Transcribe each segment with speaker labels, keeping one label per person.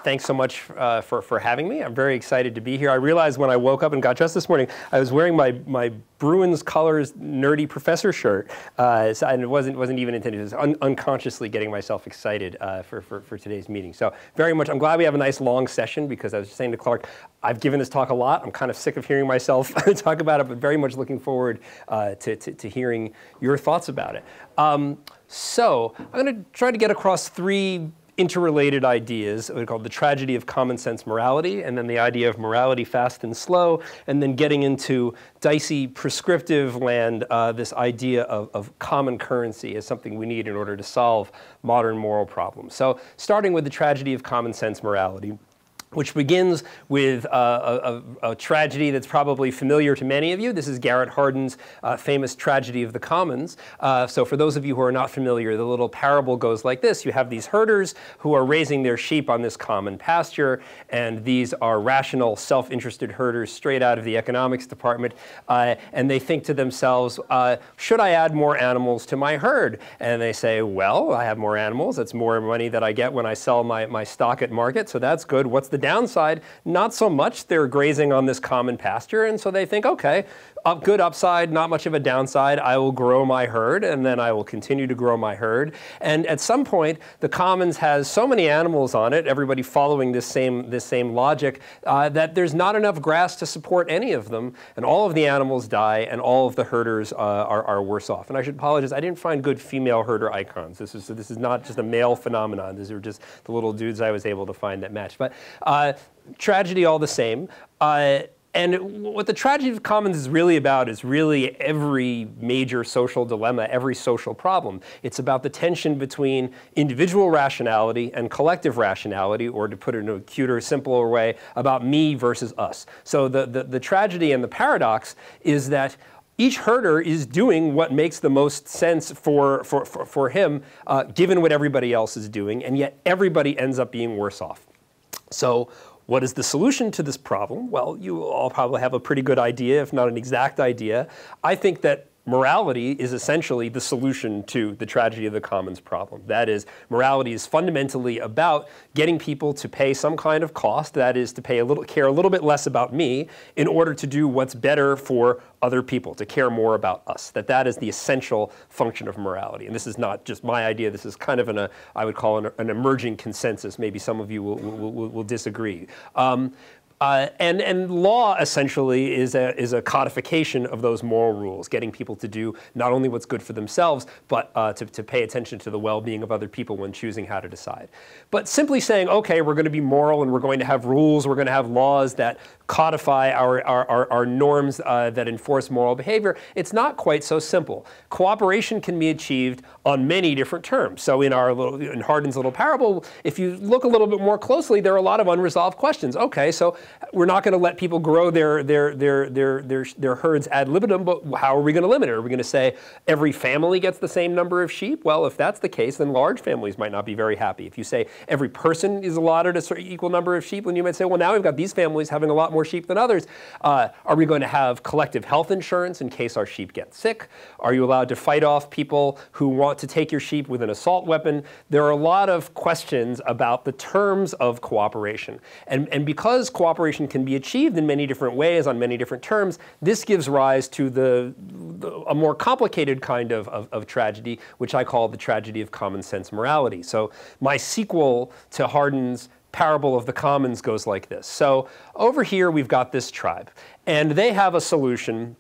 Speaker 1: Thanks so much for having me. I'm very excited to be here. I realized when I woke up and got dressed this morning, I was wearing my Bruins Colors nerdy professor shirt, and it wasn't even intended. It was unconsciously getting myself excited for today's meeting. So very much, I'm glad we have a nice long session, because I was just saying to Clark, I've given this talk a lot. I'm kind of sick of hearing myself talk about it, but very much looking forward to hearing your thoughts about it. So I'm going to try to get across three interrelated ideas, what we call the tragedy of common sense morality, and then the idea of morality fast and slow, and then getting into dicey prescriptive land, this idea of common currency as something we need in order to solve modern moral problems. So starting with the tragedy of common sense morality, which begins with a tragedy that's probably familiar to many of you. This is Garrett Hardin's famous Tragedy of the Commons. So for those of you who are not familiar, the little parable goes like this. You have these herders who are raising their sheep on this common pasture, and these are rational, self-interested herders straight out of the economics department, and they think to themselves, should I add more animals to my herd? And they say, well, I have more animals. That's more money that I get when I sell my stock at market, so that's good. What's the downside? Not so much. They're grazing on this common pasture, and so they think, okay, good upside, not much of a downside. I will grow my herd, and then I will continue to grow my herd. And at some point, the commons has so many animals on it, everybody following this same logic, that there's not enough grass to support any of them, and all of the animals die, and all of the herders are worse off. And I should apologize, I didn't find good female herder icons. This is not just a male phenomenon. These are just the little dudes I was able to find that match. But tragedy all the same. And what the tragedy of commons is really about is really every major social dilemma, every social problem. It's about the tension between individual rationality and collective rationality, or to put it in a cuter, simpler way, about me versus us. So the tragedy and the paradox is that each herder is doing what makes the most sense for him, given what everybody else is doing, and yet everybody ends up being worse off. So what is the solution to this problem? Well, you all probably have a pretty good idea, if not an exact idea. I think that morality is essentially the solution to the tragedy of the commons problem. That is, morality is fundamentally about getting people to pay some kind of cost, that is, to care a little bit less about me in order to do what's better for other people, to care more about us. That is the essential function of morality. And this is not just my idea. This is kind of I would call an emerging consensus. Maybe some of you will disagree. And law essentially is a codification of those moral rules, getting people to do not only what's good for themselves, but to pay attention to the well-being of other people when choosing how to decide. But simply saying, okay, we're going to be moral and we're going to have rules, we're going to have laws that codify our norms that enforce moral behavior, it's not quite so simple. Cooperation can be achieved on many different terms. So in Hardin's little parable, if you look a little bit more closely, there are a lot of unresolved questions. Okay, so we're not going to let people grow their herds ad libitum, but how are we going to limit it? Are we going to say every family gets the same number of sheep? Well, if that's the case, then large families might not be very happy. If you say every person is allotted a equal number of sheep, then you might say, well, now we've got these families having a lot more sheep than others. Are we going to have collective health insurance in case our sheep get sick? Are you allowed to fight off people who want to take your sheep with an assault weapon? There are a lot of questions about the terms of cooperation. And because cooperation can be achieved in many different ways on many different terms, this gives rise to a more complicated kind of tragedy, which I call the tragedy of common sense morality. So my sequel to Hardin's parable of the commons goes like this. So over here we've got this tribe, and they have a solution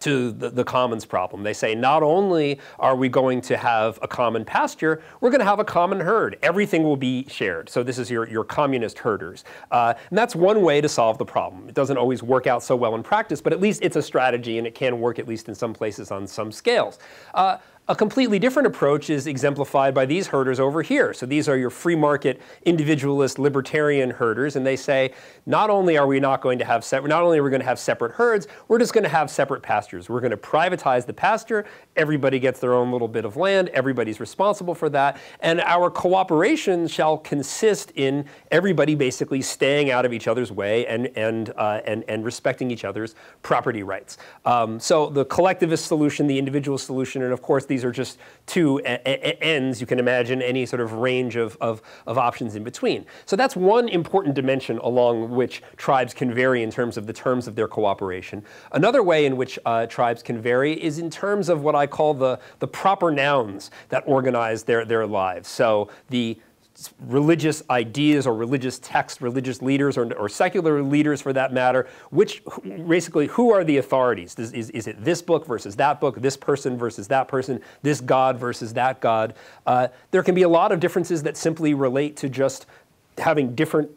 Speaker 1: to the commons problem. They say, not only are we going to have a common pasture, we're going to have a common herd. Everything will be shared. So this is your communist herders. And that's one way to solve the problem. It doesn't always work out so well in practice, but at least it's a strategy, and it can work at least in some places on some scales. A completely different approach is exemplified by these herders over here. So these are your free market, individualist, libertarian herders, and they say, not only are we going to have separate herds, we're just going to have separate pastures. We're going to privatize the pasture. Everybody gets their own little bit of land. Everybody's responsible for that. And our cooperation shall consist in everybody basically staying out of each other's way and respecting each other's property rights. So the collectivist solution, the individual solution, and of course the these are just two ends. You can imagine any sort of range of options in between. So that's one important dimension along which tribes can vary in terms of the terms of their cooperation. Another way in which tribes can vary is in terms of what I call the proper nouns that organize their lives. So the religious ideas or religious texts, religious leaders or secular leaders for that matter, basically who are the authorities? Is it this book versus that book, this person versus that person, this God versus that God? There can be a lot of differences that simply relate to just having different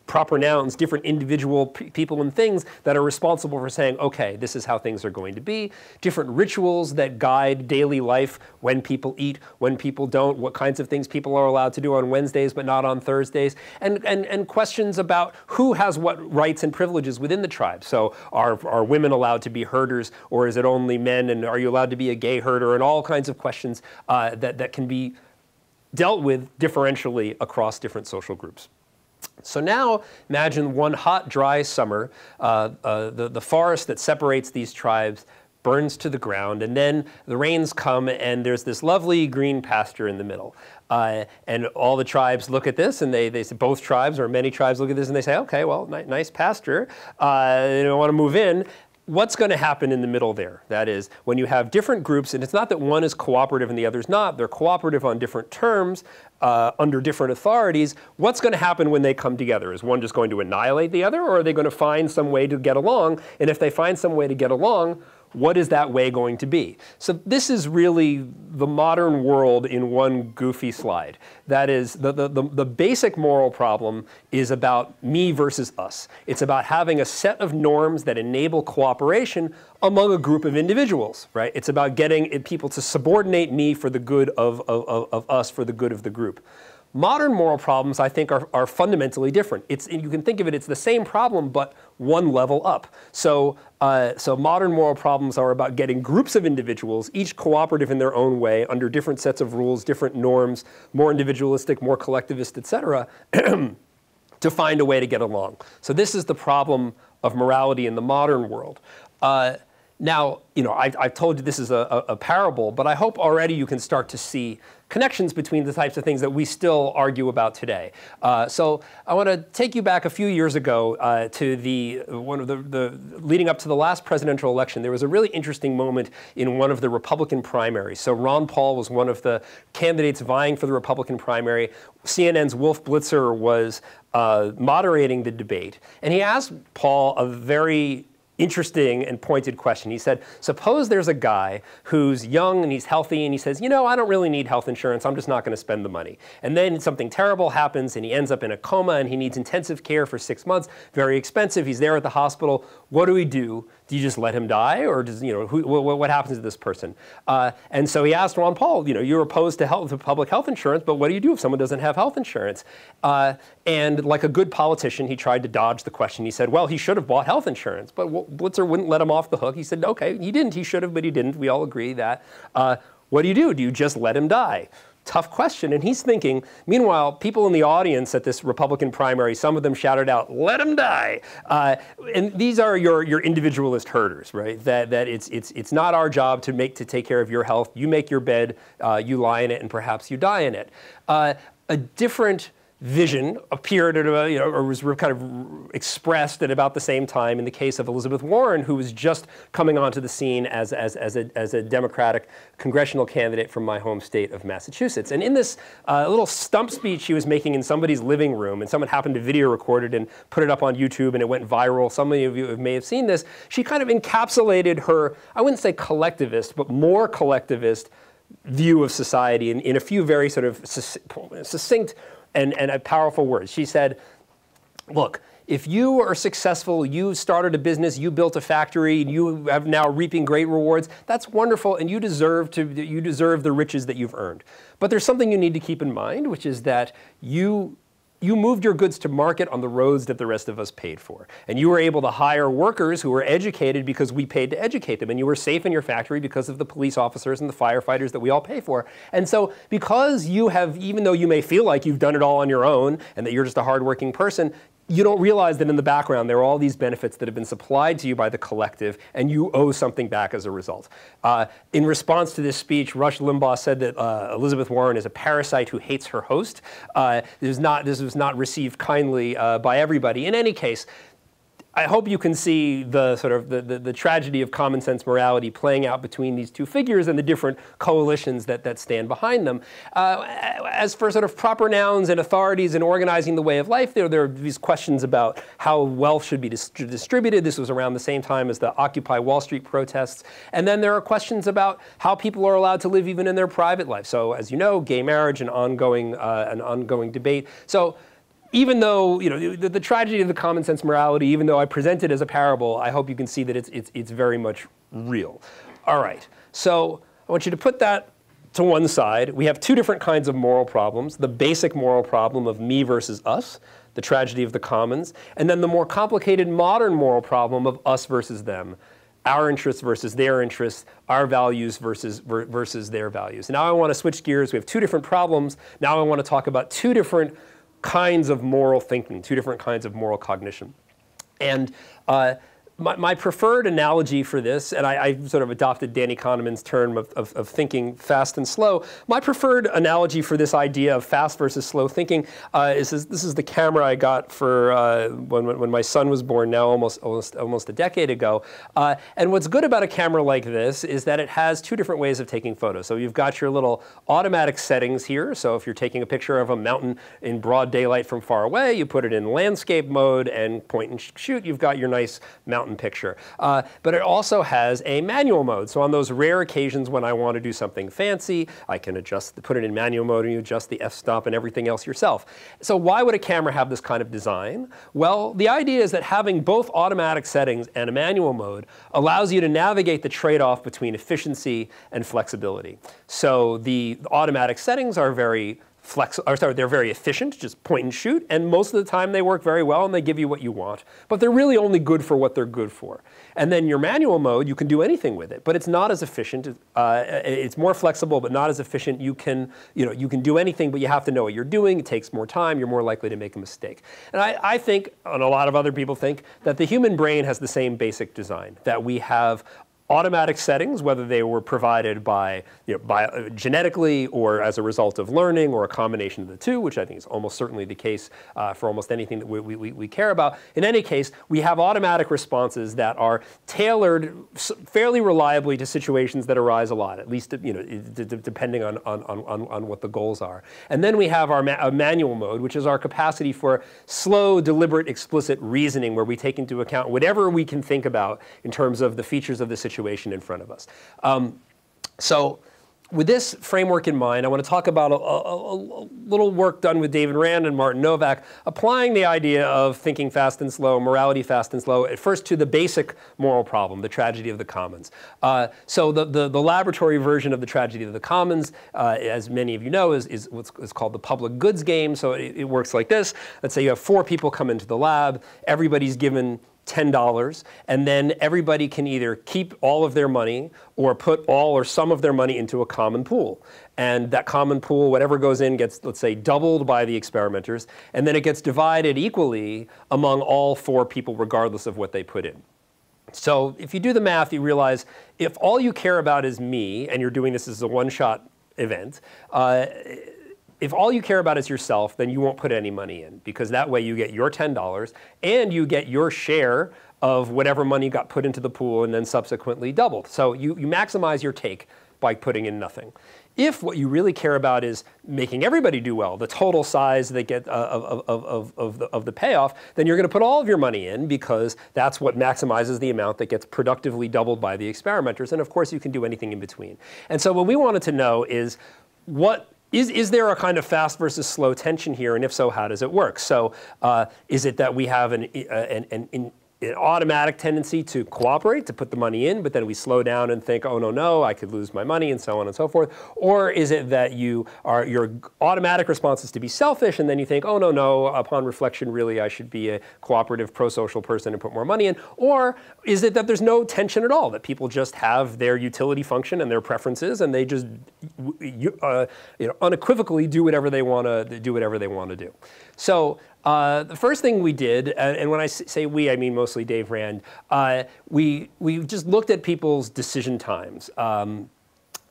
Speaker 1: proper nouns, different individual people and things that are responsible for saying, okay, this is how things are going to be. Different rituals that guide daily life, when people eat, when people don't, what kinds of things people are allowed to do on Wednesdays but not on Thursdays, and questions about who has what rights and privileges within the tribe. So are women allowed to be herders, or is it only men, and are you allowed to be a gay herder, and all kinds of questions that can be dealt with differentially across different social groups. So now imagine one hot, dry summer, the forest that separates these tribes burns to the ground, and then the rains come, and there's this lovely green pasture in the middle. And all the tribes look at this, and they say, both tribes or many tribes look at this, and they say, okay, well, nice pasture. They don't want to move in. What's going to happen in the middle there? That is, when you have different groups, and it's not that one is cooperative and the other's not, they're cooperative on different terms, under different authorities, what's going to happen when they come together? Is one just going to annihilate the other, or are they going to find some way to get along? And if they find some way to get along, what is that way going to be? So this is really the modern world in one goofy slide. That is, the basic moral problem is about me versus us. It's about having a set of norms that enable cooperation among a group of individuals, right? It's about getting people to subordinate me for the good of us, for the good of the group. Modern moral problems, I think, are fundamentally different. You can think of it, it's the same problem, but one level up. So modern moral problems are about getting groups of individuals, each cooperative in their own way, under different sets of rules, different norms, more individualistic, more collectivist, et cetera, to find a way to get along. So this is the problem of morality in the modern world. Now, I've told you this is a parable, but I hope already you can start to see connections between the types of things that we still argue about today. So I want to take you back a few years ago to leading up to the last presidential election. There was a really interesting moment in one of the Republican primaries. So Ron Paul was one of the candidates vying for the Republican primary. CNN's Wolf Blitzer was moderating the debate, and he asked Paul a very interesting and pointed question. He said, suppose there's a guy who's young and he's healthy and he says, I don't really need health insurance, I'm just not going to spend the money. And then something terrible happens and he ends up in a coma and he needs intensive care for 6 months, very expensive, he's there at the hospital. What do we do? Do you just let him die, or does, what happens to this person? And so he asked Ron Paul, you're opposed to public health insurance, but what do you do if someone doesn't have health insurance? And like a good politician, he tried to dodge the question. He said, well, he should have bought health insurance, but Blitzer wouldn't let him off the hook. He said, okay, he didn't. He should have, but he didn't. We all agree that. What do you do? Do you just let him die? Tough question. And he's thinking, meanwhile, people in the audience at this Republican primary, some of them shouted out, let him die. And these are your individualist herders, right? That it's not our job to take care of your health. You make your bed, you lie in it, and perhaps you die in it. A different vision appeared at or was kind of expressed at about the same time in the case of Elizabeth Warren, who was just coming onto the scene as a Democratic congressional candidate from my home state of Massachusetts. And in this little stump speech she was making in somebody's living room, and someone happened to video record it and put it up on YouTube, and it went viral. Some of you may have seen this. She kind of encapsulated her, I wouldn't say collectivist, but more collectivist view of society in a few very sort of succinct and powerful words. She said, look, if you are successful, you started a business, you built a factory, and you have now reaping great rewards, that's wonderful, and you deserve the riches that you've earned. But there's something you need to keep in mind, which is that you moved your goods to market on the roads that the rest of us paid for. And you were able to hire workers who were educated because we paid to educate them. And you were safe in your factory because of the police officers and the firefighters that we all pay for. And so because you have, even though you may feel like you've done it all on your own and that you're just a hardworking person, you don't realize that in the background there are all these benefits that have been supplied to you by the collective, and you owe something back as a result. In response to this speech, Rush Limbaugh said that Elizabeth Warren is a parasite who hates her host. This was not received kindly by everybody. In any case, I hope you can see the sort of the tragedy of common sense morality playing out between these two figures and the different coalitions that stand behind them. As for sort of proper nouns and authorities and organizing the way of life, there are these questions about how wealth should be distributed. This was around the same time as the Occupy Wall Street protests. And then there are questions about how people are allowed to live even in their private life. So as you know, gay marriage, an ongoing debate. So even though, you know, the tragedy of the common sense morality, even though I present it as a parable, I hope you can see that it's very much real. All right, so I want you to put that to one side. We have two different kinds of moral problems: the basic moral problem of me versus us, the tragedy of the commons, and then the more complicated modern moral problem of us versus them, our interests versus their interests, our values versus their values. Now I want to switch gears. We have two different problems. Now I want to talk about two different kinds of moral thinking, two different kinds of moral cognition. And my preferred analogy for this, and I sort of adopted Danny Kahneman's term of thinking fast and slow. My preferred analogy for this idea of fast versus slow thinking this is the camera I got for when my son was born, now almost a decade ago. And what's good about a camera like this is that it has two different ways of taking photos. So you've got your little automatic settings here. So if you're taking a picture of a mountain in broad daylight from far away, you put it in landscape mode and point and shoot. You've got your nice mountain picture. But it also has a manual mode. So on those rare occasions when I want to do something fancy, I can put it in manual mode, and you adjust the f-stop and everything else yourself. So why would a camera have this kind of design? Well, the idea is that having both automatic settings and a manual mode allows you to navigate the trade-off between efficiency and flexibility. So the automatic settings are they're very efficient, just point and shoot, and most of the time they work very well and they give you what you want. But they're really only good for what they're good for. And then your manual mode, you can do anything with it, but it's not as efficient. It's more flexible, but not as efficient. You can do anything, but you have to know what you're doing. It takes more time. You're more likely to make a mistake. And I think, and a lot of other people think, that the human brain has the same basic design, that we have automatic settings, whether they were provided by genetically or as a result of learning or a combination of the two, which I think is almost certainly the case for almost anything that we care about. In any case, we have automatic responses that are tailored fairly reliably to situations that arise a lot, at least depending on what the goals are. And then we have our manual mode, which is our capacity for slow, deliberate, explicit reasoning, where we take into account whatever we can think about in terms of the features of the situation in front of us. So with this framework in mind, I want to talk about a little work done with David Rand and Martin Novak, applying the idea of thinking fast and slow, morality fast and slow, at first to the basic moral problem, the tragedy of the commons. So the laboratory version of the tragedy of the commons, as many of you know, is what's called the public goods game. So it works like this. Let's say you have 4 people come into the lab. Everybody's given $10, and then everybody can either keep all of their money or put all or some of their money into a common pool. And that common pool, whatever goes in, gets, let's say, doubled by the experimenters, and then it gets divided equally among all 4 people, regardless of what they put in. So if you do the math, you realize if all you care about is me, and you're doing this as a one-shot event, if all you care about is yourself, then you won't put any money in, because that way you get your $10 and you get your share of whatever money got put into the pool and then subsequently doubled. So you maximize your take by putting in nothing. If what you really care about is making everybody do well, the total size they get of the payoff, then you're going to put all of your money in, because that's what maximizes the amount that gets productively doubled by the experimenters. And of course, you can do anything in between. And so what we wanted to know is, is there a kind of fast versus slow tension here? And if so, how does it work? So is it that we have an automatic tendency to cooperate, to put the money in, but then we slow down and think, oh, no, I could lose my money, and so on and so forth? Or is it that your automatic response is to be selfish, and then you think, oh, no, upon reflection, really, I should be a cooperative, pro-social person and put more money in? Or is it that there's no tension at all, that people just have their utility function and their preferences, and they just unequivocally do whatever they want to do? So The first thing we did, and when I say we, I mean mostly Dave Rand, we just looked at people's decision times.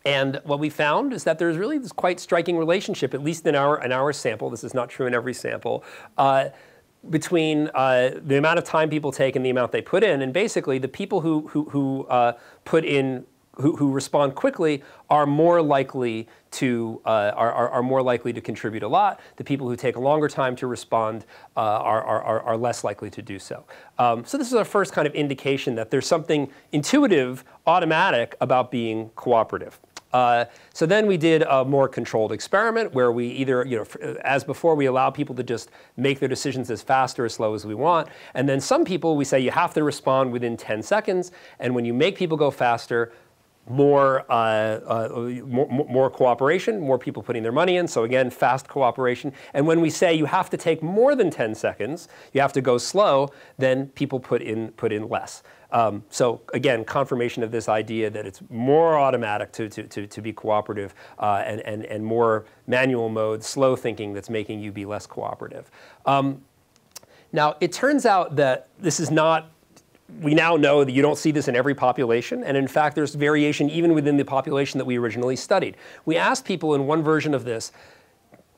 Speaker 1: And what we found is that there's really this quite striking relationship, at least in our sample, this is not true in every sample, between the amount of time people take and the amount they put in. And basically, the people who respond quickly are more likely to contribute a lot. The people who take a longer time to respond are less likely to do so. So this is our first kind of indication that there's something intuitive, automatic about being cooperative. So then we did a more controlled experiment where we either, as before, we allow people to just make their decisions as fast or as slow as we want. And then some people, we say you have to respond within 10 seconds. And when you make people go faster, more cooperation, more people putting their money in. So again, fast cooperation. And when we say you have to take more than 10 seconds, you have to go slow, then people put in less. So again, confirmation of this idea that it's more automatic to be cooperative and more manual mode, slow thinking that's making you be less cooperative. Now, it turns out that this is not, we now know that you don't see this in every population, and in fact, there's variation even within the population that we originally studied. We asked people in one version of this,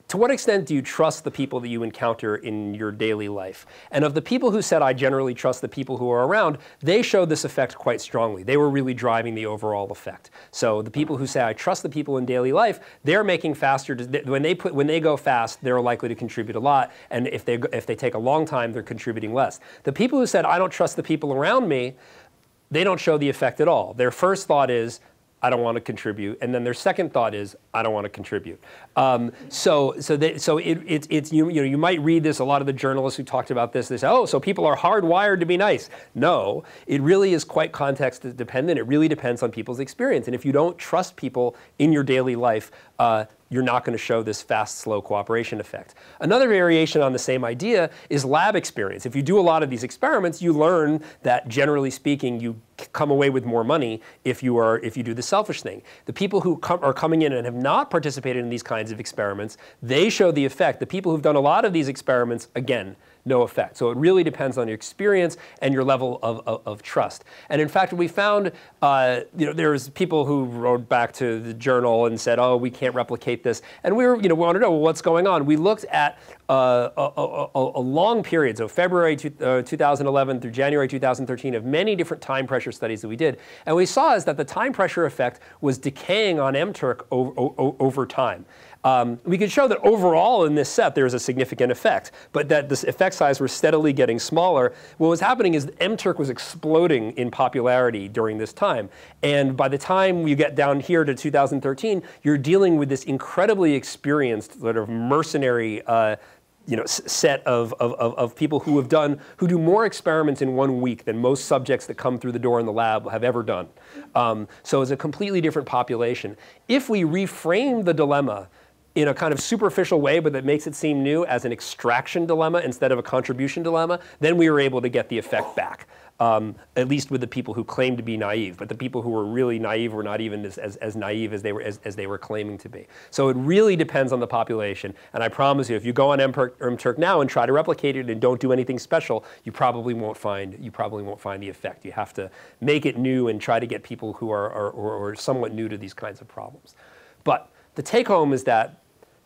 Speaker 1: to what extent do you trust the people that you encounter in your daily life? And of the people who said, I generally trust the people who are around, they showed this effect quite strongly. They were really driving the overall effect. So the people who say, I trust the people in daily life, they're making faster, when they go fast, they're likely to contribute a lot. And if they take a long time, they're contributing less. The people who said, I don't trust the people around me, they don't show the effect at all. Their first thought is, I don't want to contribute, and then their second thought is, I don't want to contribute. You might read this. A lot of the journalists who talked about this, they say, oh, so people are hardwired to be nice. No, it really is quite context dependent. It really depends on people's experience. And if you don't trust people in your daily life, you're not going to show this fast, slow cooperation effect. Another variation on the same idea is lab experience. If you do a lot of these experiments, you learn that generally speaking, you come away with more money if you do the selfish thing. The people who are coming in and have not participated in these kinds of experiments, they show the effect. The people who've done a lot of these experiments, again, no effect. So it really depends on your experience and your level of trust. And in fact, we found, there's people who wrote back to the journal and said, oh, we can't replicate this. And we wanted to know, well, what's going on? We looked at a long period, so February 2011 through January 2013, of many different time pressure studies that we did. And we saw is that the time pressure effect was decaying on mTurk over time. We could show that overall in this set there's a significant effect, but that this effect size was steadily getting smaller. What was happening is mTurk was exploding in popularity during this time. And by the time you get down here to 2013, you're dealing with this incredibly experienced sort of mercenary set of people who do more experiments in 1 week than most subjects that come through the door in the lab have ever done. So it's a completely different population. If we reframe the dilemma in a kind of superficial way, but that makes it seem new, as an extraction dilemma instead of a contribution dilemma, then we were able to get the effect back, at least with the people who claimed to be naive. But the people who were really naive were not even as naive as they were claiming to be. So it really depends on the population. And I promise you, if you go on mTurk now and try to replicate it and don't do anything special, you probably won't find the effect. You have to make it new and try to get people who are somewhat new to these kinds of problems. But the take home is that,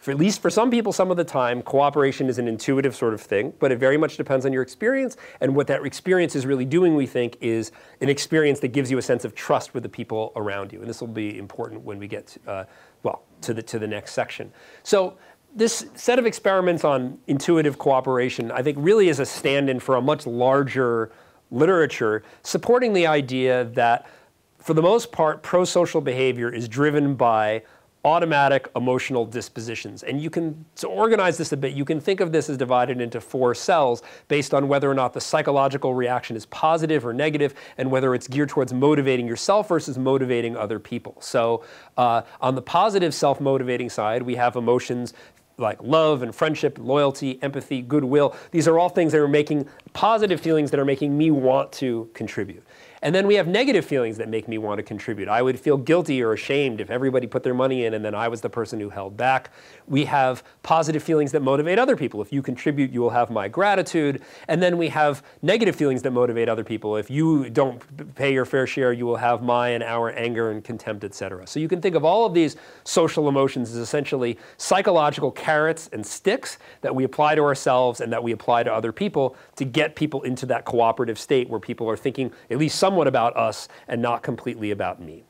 Speaker 1: at least for some people, some of the time, cooperation is an intuitive sort of thing, but it very much depends on your experience. And what that experience is really doing, we think, is an experience that gives you a sense of trust with the people around you. And this will be important when we get to the next section. So this set of experiments on intuitive cooperation, I think, really is a stand-in for a much larger literature supporting the idea that, for the most part, pro-social behavior is driven by automatic emotional dispositions. And you can, to organize this a bit, you can think of this as divided into 4 cells based on whether or not the psychological reaction is positive or negative, and whether it's geared towards motivating yourself versus motivating other people. So on the positive self-motivating side, we have emotions like love and friendship, loyalty, empathy, goodwill. These are all things that are making positive feelings that are making me want to contribute. And then we have negative feelings that make me want to contribute. I would feel guilty or ashamed if everybody put their money in and then I was the person who held back. We have positive feelings that motivate other people. If you contribute, you will have my gratitude. And then we have negative feelings that motivate other people. If you don't pay your fair share, you will have my and our anger and contempt, etc. So you can think of all of these social emotions as essentially psychological carrots and sticks that we apply to ourselves and that we apply to other people to get people into that cooperative state where people are thinking at least somewhat about us and not completely about me.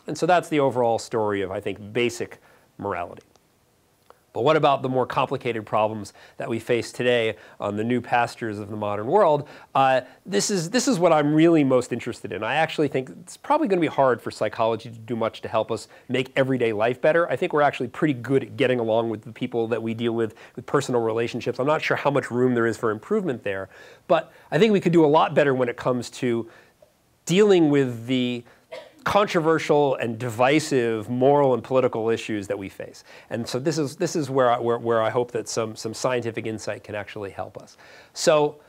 Speaker 1: And so that's the overall story of, I think, basic morality. But what about the more complicated problems that we face today on the new pastures of the modern world? This is what I'm really most interested in. I actually think it's probably going to be hard for psychology to do much to help us make everyday life better. I think we're actually pretty good at getting along with the people that we deal with personal relationships. I'm not sure how much room there is for improvement there. But I think we could do a lot better when it comes to dealing with the controversial and divisive moral and political issues that we face. And so this is where I hope that some scientific insight can actually help us. So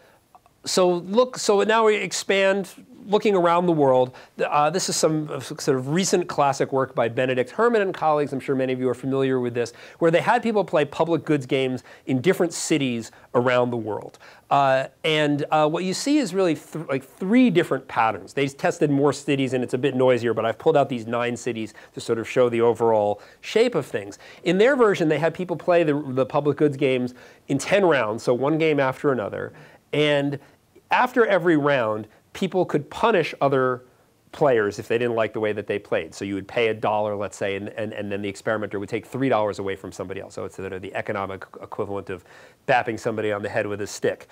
Speaker 1: now we expand, looking around the world. This is some sort of recent classic work by Benedict Herman and colleagues. I'm sure many of you are familiar with this, where they had people play public goods games in different cities around the world. What you see is really like three different patterns. They tested more cities, and it's a bit noisier, but I've pulled out these 9 cities to sort of show the overall shape of things. In their version, they had people play the public goods games in 10 rounds, so one game after another. And after every round, people could punish other players if they didn't like the way that they played. So you would pay $1, let's say, and then the experimenter would take $3 away from somebody else. So it's sort of the economic equivalent of bapping somebody on the head with a stick.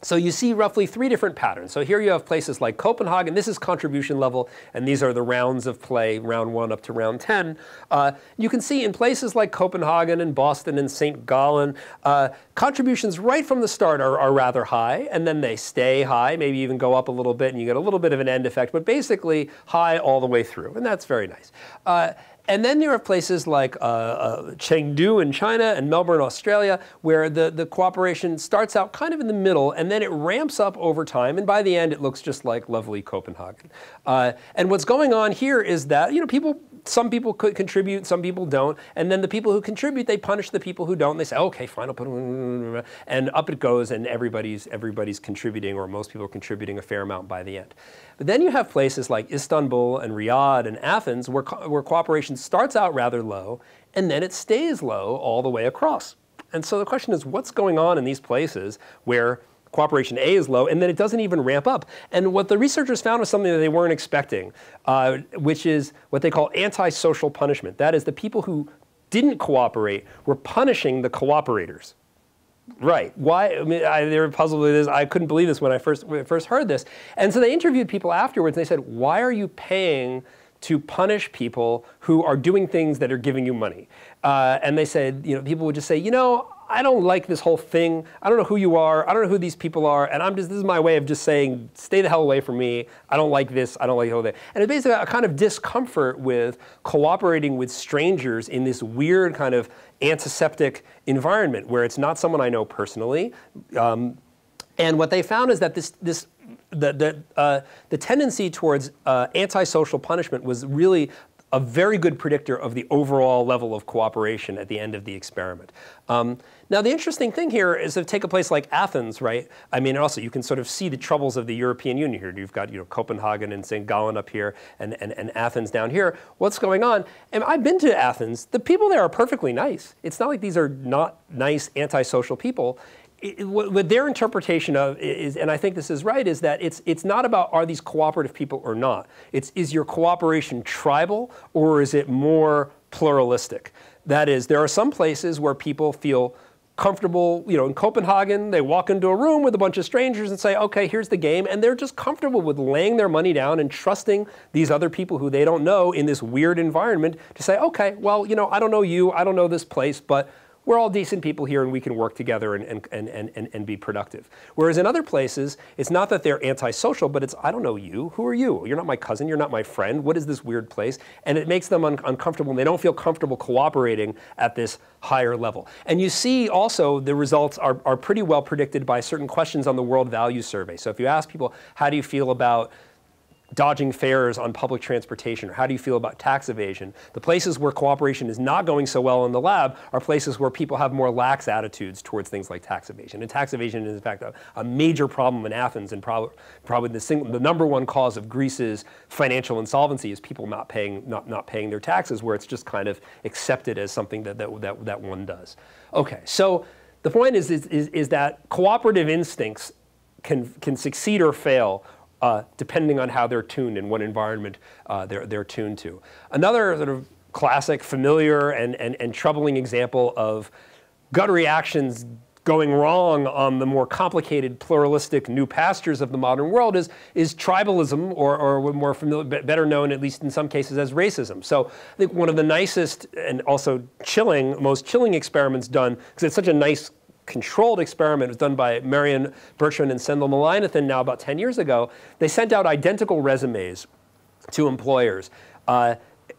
Speaker 1: So you see roughly 3 different patterns. So here you have places like Copenhagen. This is contribution level, and these are the rounds of play, round 1 up to round 10. You can see in places like Copenhagen and Boston and St. Gallen, contributions right from the start are rather high, and then they stay high, maybe even go up a little bit, and you get a little bit of an end effect, but basically high all the way through, and that's very nice. And then there are places like Chengdu in China and Melbourne, Australia, where the cooperation starts out kind of in the middle, and then it ramps up over time, and by the end it looks just like lovely Copenhagen. And what's going on here is that some people could contribute, some people don't, and then the people who contribute, they punish the people who don't. They say, okay, fine, I'll put them, and up it goes, and everybody's contributing, or most people are contributing a fair amount by the end. But then you have places like Istanbul and Riyadh and Athens where cooperation starts out rather low, and then it stays low all the way across. And so the question is, what's going on in these places where cooperation A is low, and then it doesn't even ramp up? And what the researchers found was something that they weren't expecting, which is what they call antisocial punishment. That is, the people who didn't cooperate were punishing the cooperators. Right. Why? I mean, they were puzzled with this. I couldn't believe this when I first heard this. And so they interviewed people afterwards, and they said, why are you paying to punish people who are doing things that are giving you money? And they said, people would just say, I don't like this whole thing. I don't know who you are. I don't know who these people are. And this is my way of just saying, stay the hell away from me. I don't like this. I don't like the whole thing. And it's basically a kind of discomfort with cooperating with strangers in this weird kind of antiseptic environment where it's not someone I know personally. And what they found is that the tendency towards antisocial punishment was really a very good predictor of the overall level of cooperation at the end of the experiment. Now, the interesting thing here is to take a place like Athens, right? I mean, also you can sort of see the troubles of the European Union here. You've got Copenhagen and St. Gallen up here, and Athens down here. What's going on? And I've been to Athens. The people there are perfectly nice. It's not like these are not nice antisocial people. What their interpretation of is, and I think this is right, is that it's not about are these cooperative people or not. Is your cooperation tribal, or is it more pluralistic? That is, there are some places where people feel comfortable. In Copenhagen, they walk into a room with a bunch of strangers and say, okay, here's the game, and they're just comfortable with laying their money down and trusting these other people who they don't know in this weird environment to say, okay, well, I don't know you, I don't know this place, but we're all decent people here, and we can work together and be productive. Whereas in other places, it's not that they're antisocial, but it's, I don't know you. Who are you? You're not my cousin. You're not my friend. What is this weird place? And it makes them uncomfortable, and they don't feel comfortable cooperating at this higher level. And you see also the results are pretty well predicted by certain questions on the World Values Survey. So if you ask people, how do you feel about dodging fares on public transportation? Or how do you feel about tax evasion? The places where cooperation is not going so well in the lab are places where people have more lax attitudes towards things like tax evasion. And tax evasion is, in fact, a major problem in Athens, and probably the number one cause of Greece's financial insolvency is people not paying their taxes, where it's just kind of accepted as something that one does. Okay, so the point is that cooperative instincts can succeed or fail depending on how they're tuned and what environment they're tuned to. Another sort of classic, familiar, and troubling example of gut reactions going wrong on the more complicated, pluralistic new pastures of the modern world is tribalism, or more familiar, better known, at least in some cases, as racism. So I think one of the nicest and also most chilling experiments done, because it's such a nice controlled experiment, was done by Marion Bertrand and Sendhil Mullainathan now about 10 years ago. They sent out identical resumes to employers,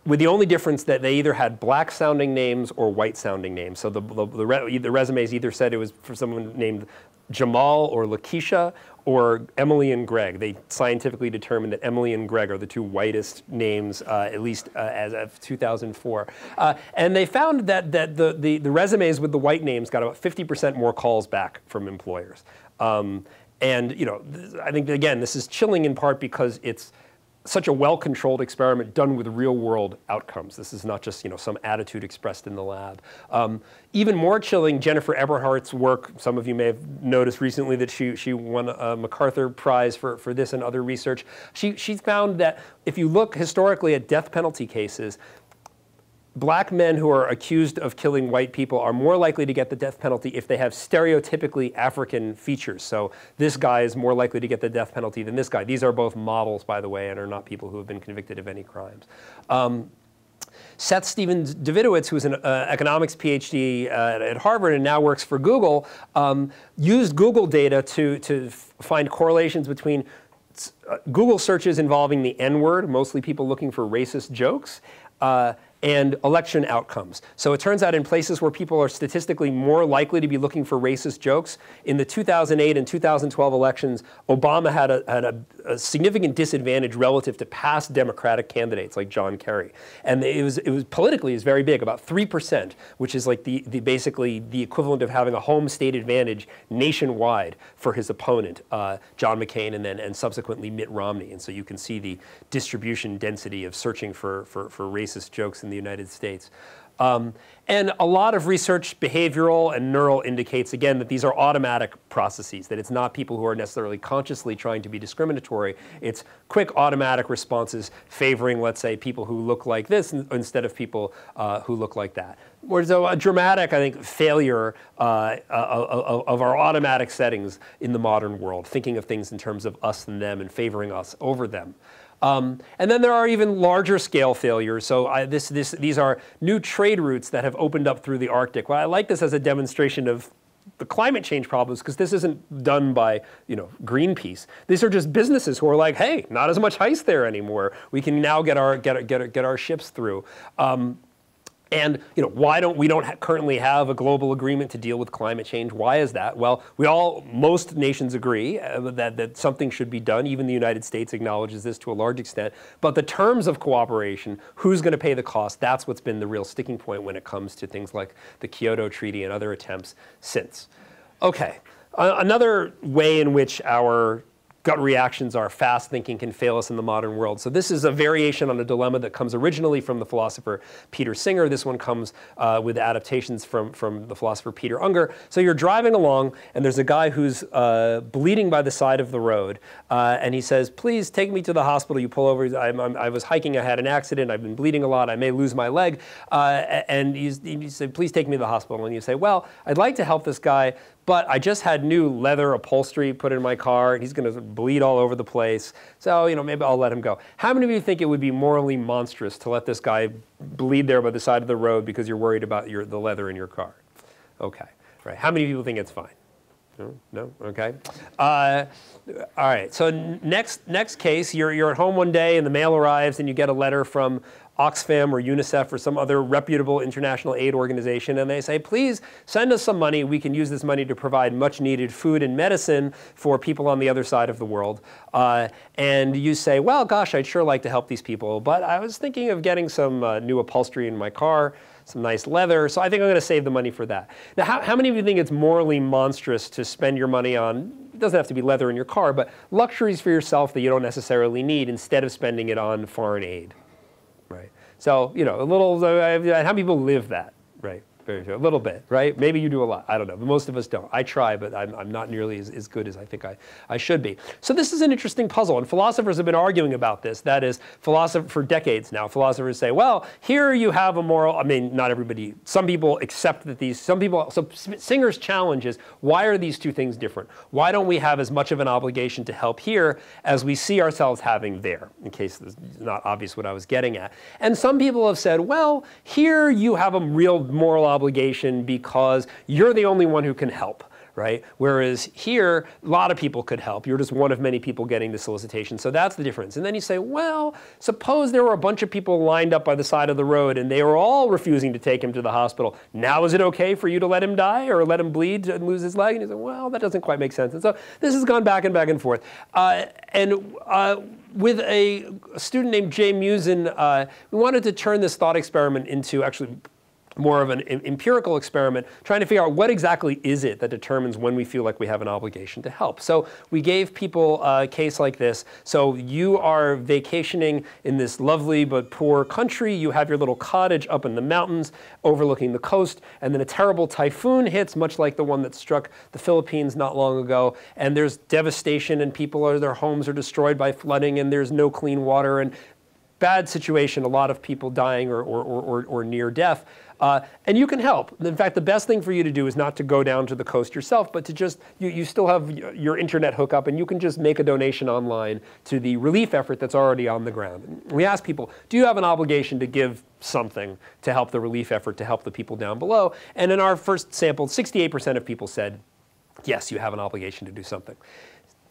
Speaker 1: with the only difference that they either had black-sounding names or white-sounding names. So the resumes either said it was for someone named Jamal or Lakeisha or Emily and Greg. They scientifically determined that Emily and Greg are the two whitest names, at least as of 2004. And they found that the resumes with the white names got about 50% more calls back from employers. And I think, again, this is chilling in part because it's such a well-controlled experiment done with real-world outcomes. This is not just some attitude expressed in the lab. Even more chilling, Jennifer Eberhardt's work. Some of you may have noticed recently that she won a MacArthur Prize for this and other research. She found that if you look historically at death penalty cases, black men who are accused of killing white people are more likely to get the death penalty if they have stereotypically African features. So this guy is more likely to get the death penalty than this guy. These are both models, by the way, and are not people who have been convicted of any crimes. Seth Stevens Davidowitz, who's an economics PhD at Harvard and now works for Google, used Google data to find correlations between Google searches involving the N-word, mostly people looking for racist jokes, and election outcomes. So it turns out in places where people are statistically more likely to be looking for racist jokes, in the 2008 and 2012 elections, Obama had a significant disadvantage relative to past Democratic candidates like John Kerry. And it was politically very big, about 3%, which is like basically the equivalent of having a home state advantage nationwide for his opponent, John McCain, and subsequently Mitt Romney. And so you can see the distribution density of searching for racist jokes in the United States. And a lot of research, behavioral and neural, indicates, again, that these are automatic processes, that it's not people who are necessarily consciously trying to be discriminatory. It's quick automatic responses favoring, let's say, people who look like this instead of people who look like that. Whereas a dramatic, I think, failure of our automatic settings in the modern world, thinking of things in terms of us and them and favoring us over them. And then there are even larger scale failures. So these are new trade routes that have opened up through the Arctic. Well, I like this as a demonstration of the climate change problems, because this isn't done by Greenpeace. These are just businesses who are like, hey, not as much ice there anymore. We can now get our ships through. And why don't we currently have a global agreement to deal with climate change? Why is that? Well, most nations agree that something should be done. Even the United States acknowledges this to a large extent. But the terms of cooperation, who's going to pay the cost, that's what's been the real sticking point when it comes to things like the Kyoto Treaty and other attempts since. Okay, another way in which our gut reactions are fast thinking can fail us in the modern world. So this is a variation on a dilemma that comes originally from the philosopher Peter Singer. This one comes with adaptations from the philosopher Peter Unger. So you're driving along, and there's a guy who's bleeding by the side of the road, and he says, please take me to the hospital. You pull over. I was hiking. I had an accident. I've been bleeding a lot. I may lose my leg. And you say, please take me to the hospital. And you say, well, I'd like to help this guy, but I just had new leather upholstery put in my car, and he's going to bleed all over the place. So, maybe I'll let him go. How many of you think it would be morally monstrous to let this guy bleed there by the side of the road because you're worried about the leather in your car? Okay, right. How many people think it's fine? No? Okay. All right, so next case, you're at home one day and the mail arrives and you get a letter from Oxfam or UNICEF or some other reputable international aid organization, and they say, please send us some money. We can use this money to provide much needed food and medicine for people on the other side of the world. And you say, well, gosh, I'd sure like to help these people, but I was thinking of getting some new upholstery in my car, some nice leather, so I think I'm going to save the money for that. Now, how many of you think it's morally monstrous to spend your money on, it doesn't have to be leather in your car, but luxuries for yourself that you don't necessarily need instead of spending it on foreign aid, right? So, you know, a little, how many people live that, right? A little bit, right? Maybe you do a lot. I don't know, but most of us don't. I try, but I'm not nearly as good as I think I should be. So this is an interesting puzzle, and philosophers have been arguing about this. That is, for decades now, philosophers say, well, here you have a moral, I mean, not everybody, some people accept that these, some people, so Singer's challenge is, why are these two things different? Why don't we have as much of an obligation to help here as we see ourselves having there, in case it's not obvious what I was getting at. And some people have said, well, here you have a real moral obligation because you're the only one who can help, right? Whereas here, a lot of people could help. You're just one of many people getting the solicitation. So that's the difference. And then you say, well, suppose there were a bunch of people lined up by the side of the road and they were all refusing to take him to the hospital. Now is it okay for you to let him die or let him bleed and lose his leg? And you say, well, that doesn't quite make sense. And so this has gone back and forth. With a student named Jay Musin, we wanted to turn this thought experiment into actually more of an empirical experiment, trying to figure out what exactly is it that determines when we feel like we have an obligation to help. So we gave people a case like this. So you are vacationing in this lovely but poor country. You have your little cottage up in the mountains overlooking the coast, and then a terrible typhoon hits, much like the one that struck the Philippines not long ago. And there's devastation, and their homes are destroyed by flooding, and there's no clean water, and bad situation, a lot of people dying or near death. And you can help. In fact, the best thing for you to do is not to go down to the coast yourself, but to just, you still have your internet hookup, and you can just make a donation online to the relief effort that's already on the ground. And we ask people, do you have an obligation to give something to help the relief effort, to help the people down below? And in our first sample, 68% of people said, yes, you have an obligation to do something.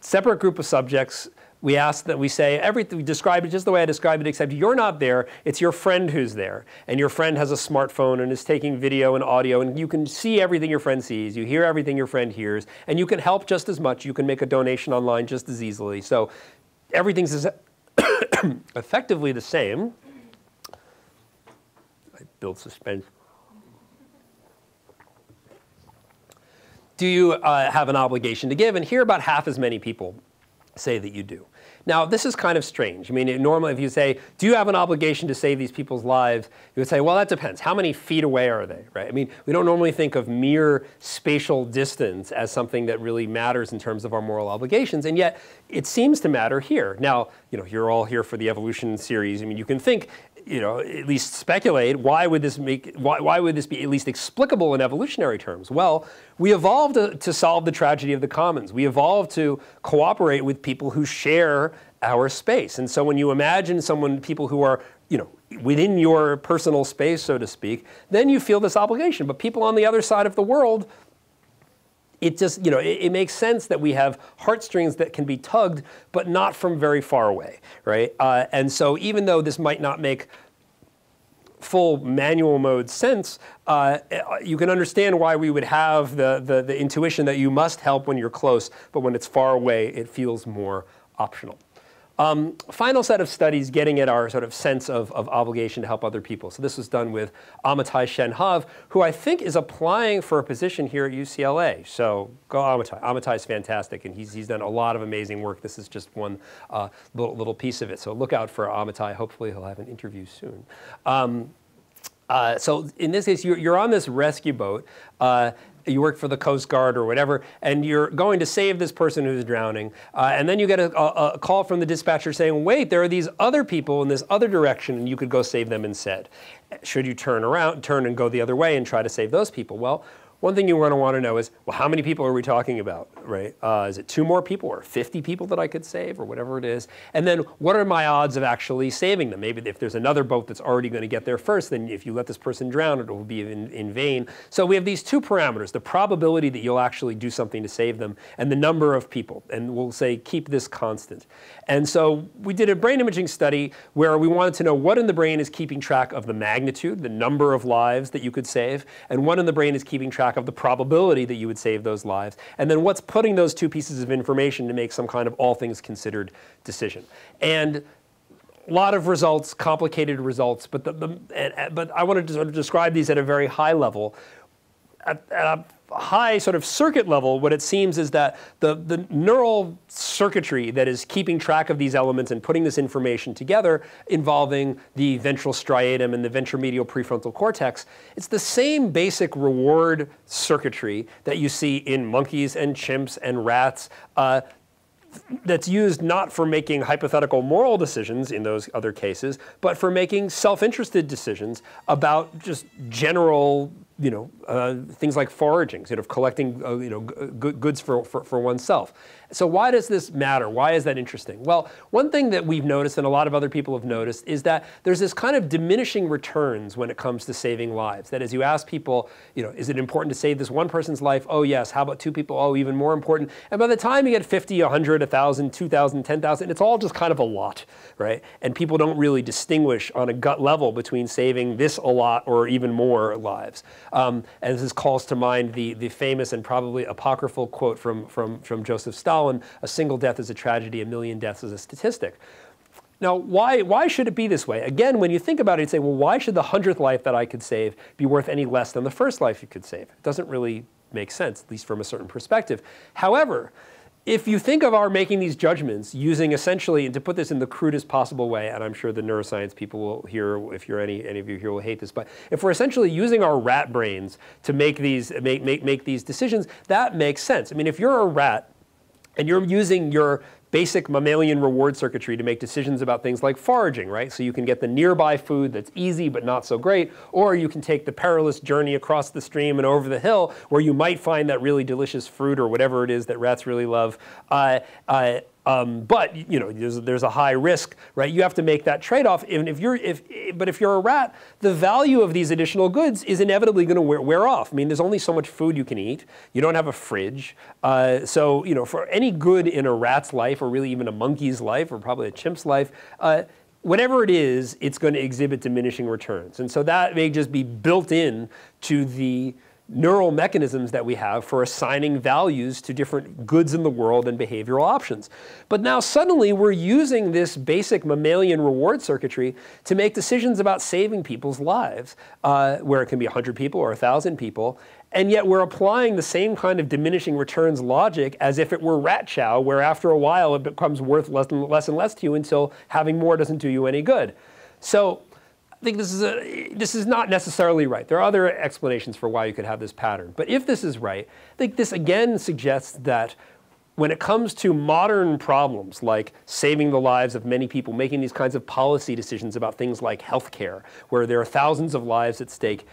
Speaker 1: Separate group of subjects. We ask that we say everything, we describe it just the way I described it, except you're not there, it's your friend who's there. And your friend has a smartphone and is taking video and audio, and you can see everything your friend sees, you hear everything your friend hears, and you can help just as much, you can make a donation online just as easily. So everything's effectively the same. I build suspense. Do you have an obligation to give? And here about half as many people say that you do. Now, this is kind of strange. I mean, normally if you say, do you have an obligation to save these people's lives? You would say, well, that depends. How many feet away are they, right? I mean, we don't normally think of mere spatial distance as something that really matters in terms of our moral obligations, and yet it seems to matter here. Now, you know, you're all here for the evolution series. I mean, you can think, you know, at least speculate, why would this be at least explicable in evolutionary terms? Well, we evolved to solve the tragedy of the commons. We evolved to cooperate with people who share our space. And so when you imagine people who are, you know, within your personal space, so to speak, then you feel this obligation. But people on the other side of the world, it just, you know, it makes sense that we have heartstrings that can be tugged, but not from very far away, right? And so even though this might not make full manual mode sense, you can understand why we would have the intuition that you must help when you're close, but when it's far away, it feels more optional. Final set of studies getting at our sort of sense of obligation to help other people. So this was done with Amitai Shenhav, who I think is applying for a position here at UCLA. So go Amitai. Amitai's fantastic, and he's done a lot of amazing work. This is just one little piece of it. So look out for Amitai. Hopefully he'll have an interview soon. So in this case, you're on this rescue boat. You work for the Coast Guard or whatever, and you're going to save this person who's drowning. And then you get a call from the dispatcher saying, wait, there are these other people in this other direction, and you could go save them instead. Should you turn and go the other way and try to save those people? Well, one thing you're going to want to know is, well, how many people are we talking about, right? Is it 2 more people or 50 people that I could save or whatever it is? And then what are my odds of actually saving them? Maybe if there's another boat that's already going to get there first, then if you let this person drown, it will be in vain. So we have these 2 parameters, the probability that you'll actually do something to save them and the number of people. And we'll say keep this constant. And so we did a brain imaging study where we wanted to know what in the brain is keeping track of the magnitude, the number of lives that you could save, and what in the brain is keeping track of the probability that you would save those lives, and then what's putting those 2 pieces of information to make some kind of all things considered decision. And a lot of results, complicated results, but I wanted to sort of describe these at a very high level. At a high sort of circuit level, what it seems is that the neural circuitry that is keeping track of these elements and putting this information together involving the ventral striatum and the ventromedial prefrontal cortex, it's the same basic reward circuitry that you see in monkeys and chimps and rats that's used not for making hypothetical moral decisions in those other cases, but for making self-interested decisions about just general things like foraging, sort of collecting goods for oneself. So why does this matter? Why is that interesting? Well, one thing that we've noticed and a lot of other people have noticed is that there's this kind of diminishing returns when it comes to saving lives. That is, you ask people, is it important to save this one person's life? Oh, yes. How about 2 people? Oh, even more important. And by the time you get 50, 100, 1,000, 2,000, 10,000, it's all just kind of a lot, right? And people don't really distinguish on a gut level between saving this a lot or even more lives. And this calls to mind the famous and probably apocryphal quote from Joseph Stalin, a single death is a tragedy, a million deaths is a statistic. Now, why should it be this way? Again, when you think about it, you say, well, why should the 100th life that I could save be worth any less than the first life you could save? It doesn't really make sense, at least from a certain perspective. However, if you think of our making these judgments using essentially, and to put this in the crudest possible way, and I'm sure the neuroscience people will hear, if you're any of you here will hate this, but if we're essentially using our rat brains to make these decisions, that makes sense. I mean, if you're a rat and you're using your basic mammalian reward circuitry to make decisions about things like foraging, right? So you can get the nearby food that's easy but not so great, or you can take the perilous journey across the stream and over the hill where you might find that really delicious fruit or whatever it is that rats really love. But there's a high risk, right? You have to make that trade-off. But if you're a rat, the value of these additional goods is inevitably going to wear off. I mean, there's only so much food you can eat. You don't have a fridge. So for any good in a rat's life, or really even a monkey's life, or probably a chimp's life, whatever it is, it's going to exhibit diminishing returns. And so that may just be built in to the neural mechanisms that we have for assigning values to different goods in the world and behavioral options. But now suddenly we're using this basic mammalian reward circuitry to make decisions about saving people's lives, where it can be 100 people or 1,000 people, and yet we're applying the same kind of diminishing returns logic as if it were rat chow, where after a while it becomes worth less and less to you until having more doesn't do you any good. So I think this is not necessarily right. There are other explanations for why you could have this pattern. But if this is right, I think this again suggests that when it comes to modern problems like saving the lives of many people, making these kinds of policy decisions about things like healthcare, where there are thousands of lives at stake,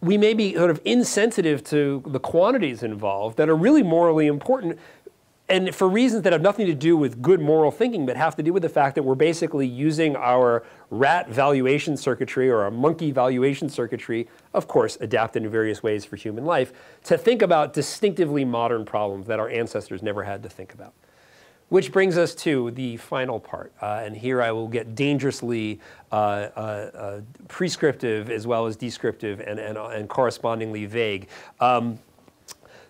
Speaker 1: we may be sort of insensitive to the quantities involved that are really morally important, and for reasons that have nothing to do with good moral thinking, but have to do with the fact that we're basically using our rat valuation circuitry or our monkey valuation circuitry, of course adapted in various ways for human life, to think about distinctively modern problems that our ancestors never had to think about. Which brings us to the final part. And here I will get dangerously prescriptive as well as descriptive and correspondingly vague.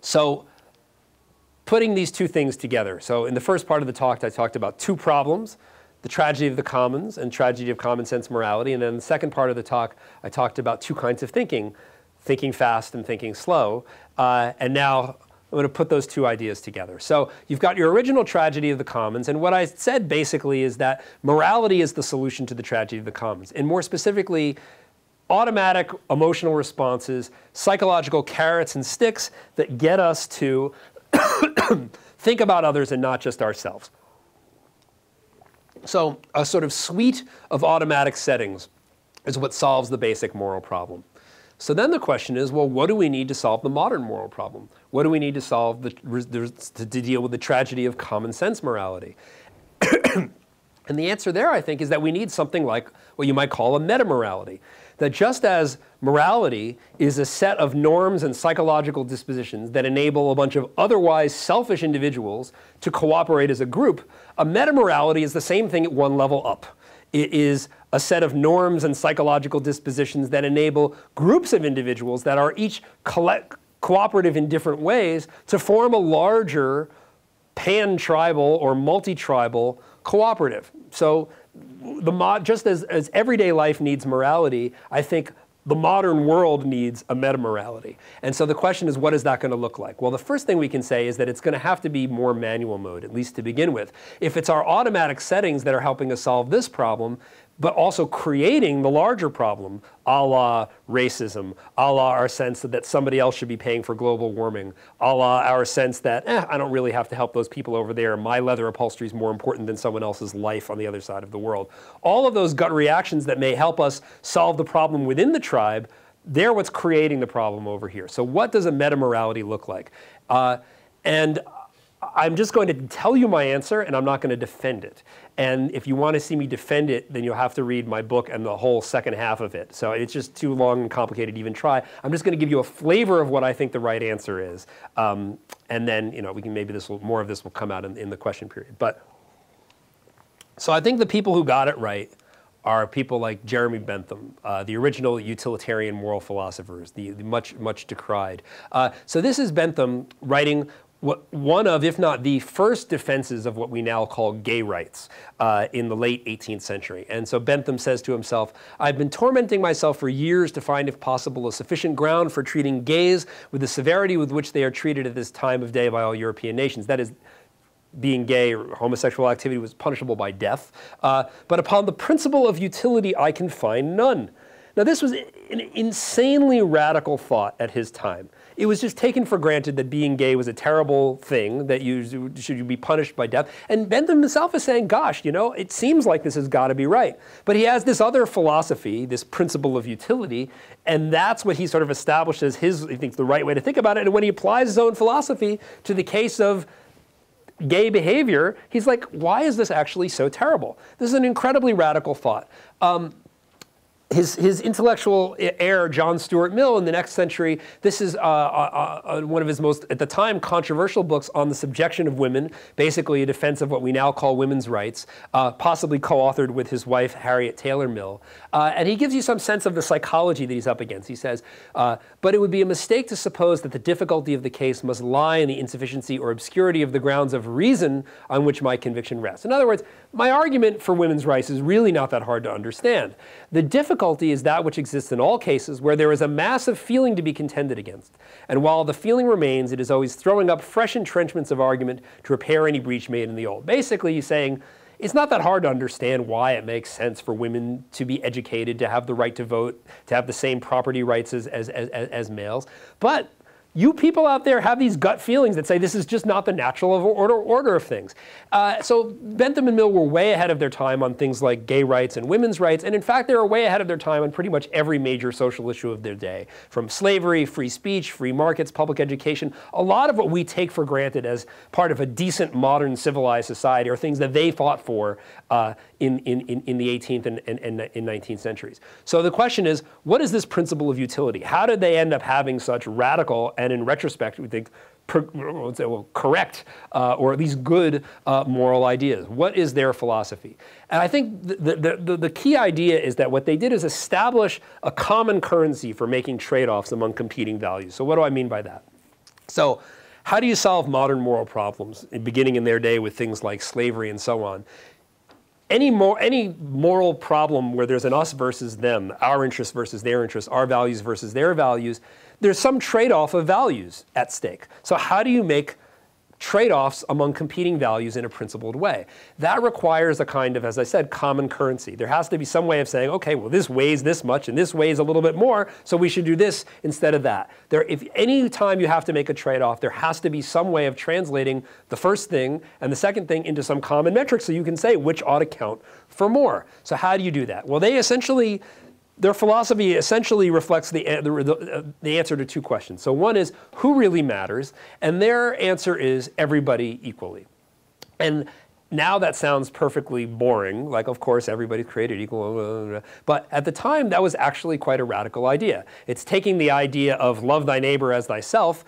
Speaker 1: So putting these 2 things together. So in the first part of the talk, I talked about 2 problems, the tragedy of the commons and tragedy of common sense morality. And then in the second part of the talk, I talked about 2 kinds of thinking fast and thinking slow. And now I'm going to put those 2 ideas together. So you've got your original tragedy of the commons, and what I said basically is that morality is the solution to the tragedy of the commons. And more specifically, automatic emotional responses, psychological carrots and sticks that get us to think about others and not just ourselves. So a sort of suite of automatic settings is what solves the basic moral problem. So then the question is, well, what do we need to solve the modern moral problem? What do we need to solve to deal with the tragedy of common sense morality? And the answer there, I think, is that we need something like what you might call a meta-morality. That just as morality is a set of norms and psychological dispositions that enable a bunch of otherwise selfish individuals to cooperate as a group, a meta-morality is the same thing at one level up. It is a set of norms and psychological dispositions that enable groups of individuals that are each cooperative in different ways to form a larger pan-tribal or multi-tribal cooperative. So just as everyday life needs morality, I think the modern world needs a meta-morality. And so the question is, what is that going to look like? Well, the first thing we can say is that it's going to have to be more manual mode, at least to begin with. If it's our automatic settings that are helping us solve this problem, but also creating the larger problem, a la racism, a la our sense that somebody else should be paying for global warming, a la our sense that, I don't really have to help those people over there, my leather upholstery is more important than someone else's life on the other side of the world. All of those gut reactions that may help us solve the problem within the tribe, they're what's creating the problem over here. So what does a meta-morality look like? And I'm just going to tell you my answer, and I'm not going to defend it. And if you want to see me defend it, then you'll have to read my book and the whole second half of it. So it's just too long and complicated to even try. I'm just going to give you a flavor of what I think the right answer is. And then, we can maybe more of this will come out in the question period. So I think the people who got it right are people like Jeremy Bentham, the original utilitarian moral philosophers, the much decried. So this is Bentham writing one of, if not the first defenses of what we now call gay rights in the late 18th century. And so Bentham says to himself, I've been tormenting myself for years to find, if possible, a sufficient ground for treating gays with the severity with which they are treated at this time of day by all European nations. That is, being gay or homosexual activity was punishable by death. But upon the principle of utility, I can find none. Now, this was an insanely radical thought at his time. It was just taken for granted that being gay was a terrible thing, that you should be punished by death. And Bentham himself is saying, gosh, it seems like this has got to be right. But he has this other philosophy, this principle of utility, and that's what he sort of established as he thinks, the right way to think about it. And when he applies his own philosophy to the case of gay behavior, he's like, why is this actually so terrible? This is an incredibly radical thought. His intellectual heir, John Stuart Mill, in the next century, this is one of his most, at the time, controversial books on the subjection of women, basically a defense of what we now call women's rights, possibly co-authored with his wife, Harriet Taylor Mill. And he gives you some sense of the psychology that he's up against. He says, but it would be a mistake to suppose that the difficulty of the case must lie in the insufficiency or obscurity of the grounds of reason on which my conviction rests. In other words, my argument for women's rights is really not that hard to understand. The difficulty is that which exists in all cases where there is a massive feeling to be contended against. And while the feeling remains, it is always throwing up fresh entrenchments of argument to repair any breach made in the old. Basically, he's saying it's not that hard to understand why it makes sense for women to be educated, to have the right to vote, to have the same property rights as males. But you people out there have these gut feelings that say this is just not the natural order of things. So Bentham and Mill were way ahead of their time on things like gay rights and women's rights, and in fact they were way ahead of their time on pretty much every major social issue of their day. From slavery, free speech, free markets, public education, a lot of what we take for granted as part of a decent, modern, civilized society are things that they fought for in the 18th and 19th centuries. So the question is, what is this principle of utility? How did they end up having such radical and in retrospect, we think, correct or at least good moral ideas? What is their philosophy? And I think the key idea is that what they did is establish a common currency for making trade-offs among competing values. So what do I mean by that? So how do you solve modern moral problems, beginning in their day with things like slavery and so on? Any moral problem where there's an us versus them, our interests versus their interests, our values versus their values, there's some trade-off of values at stake. So how do you make trade-offs among competing values in a principled way? That requires a kind of, as I said, common currency. There has to be some way of saying, okay, well, this weighs this much and this weighs a little bit more, so we should do this instead of that. If any time you have to make a trade-off, there has to be some way of translating the first thing and the second thing into some common metric so you can say which ought to count for more. So how do you do that? Well, they essentially their philosophy essentially reflects the answer to two questions. So one is, who really matters? And their answer is everybody equally. And now that sounds perfectly boring, like of course everybody's created equal, but at the time that was actually quite a radical idea. It's taking the idea of love thy neighbor as thyself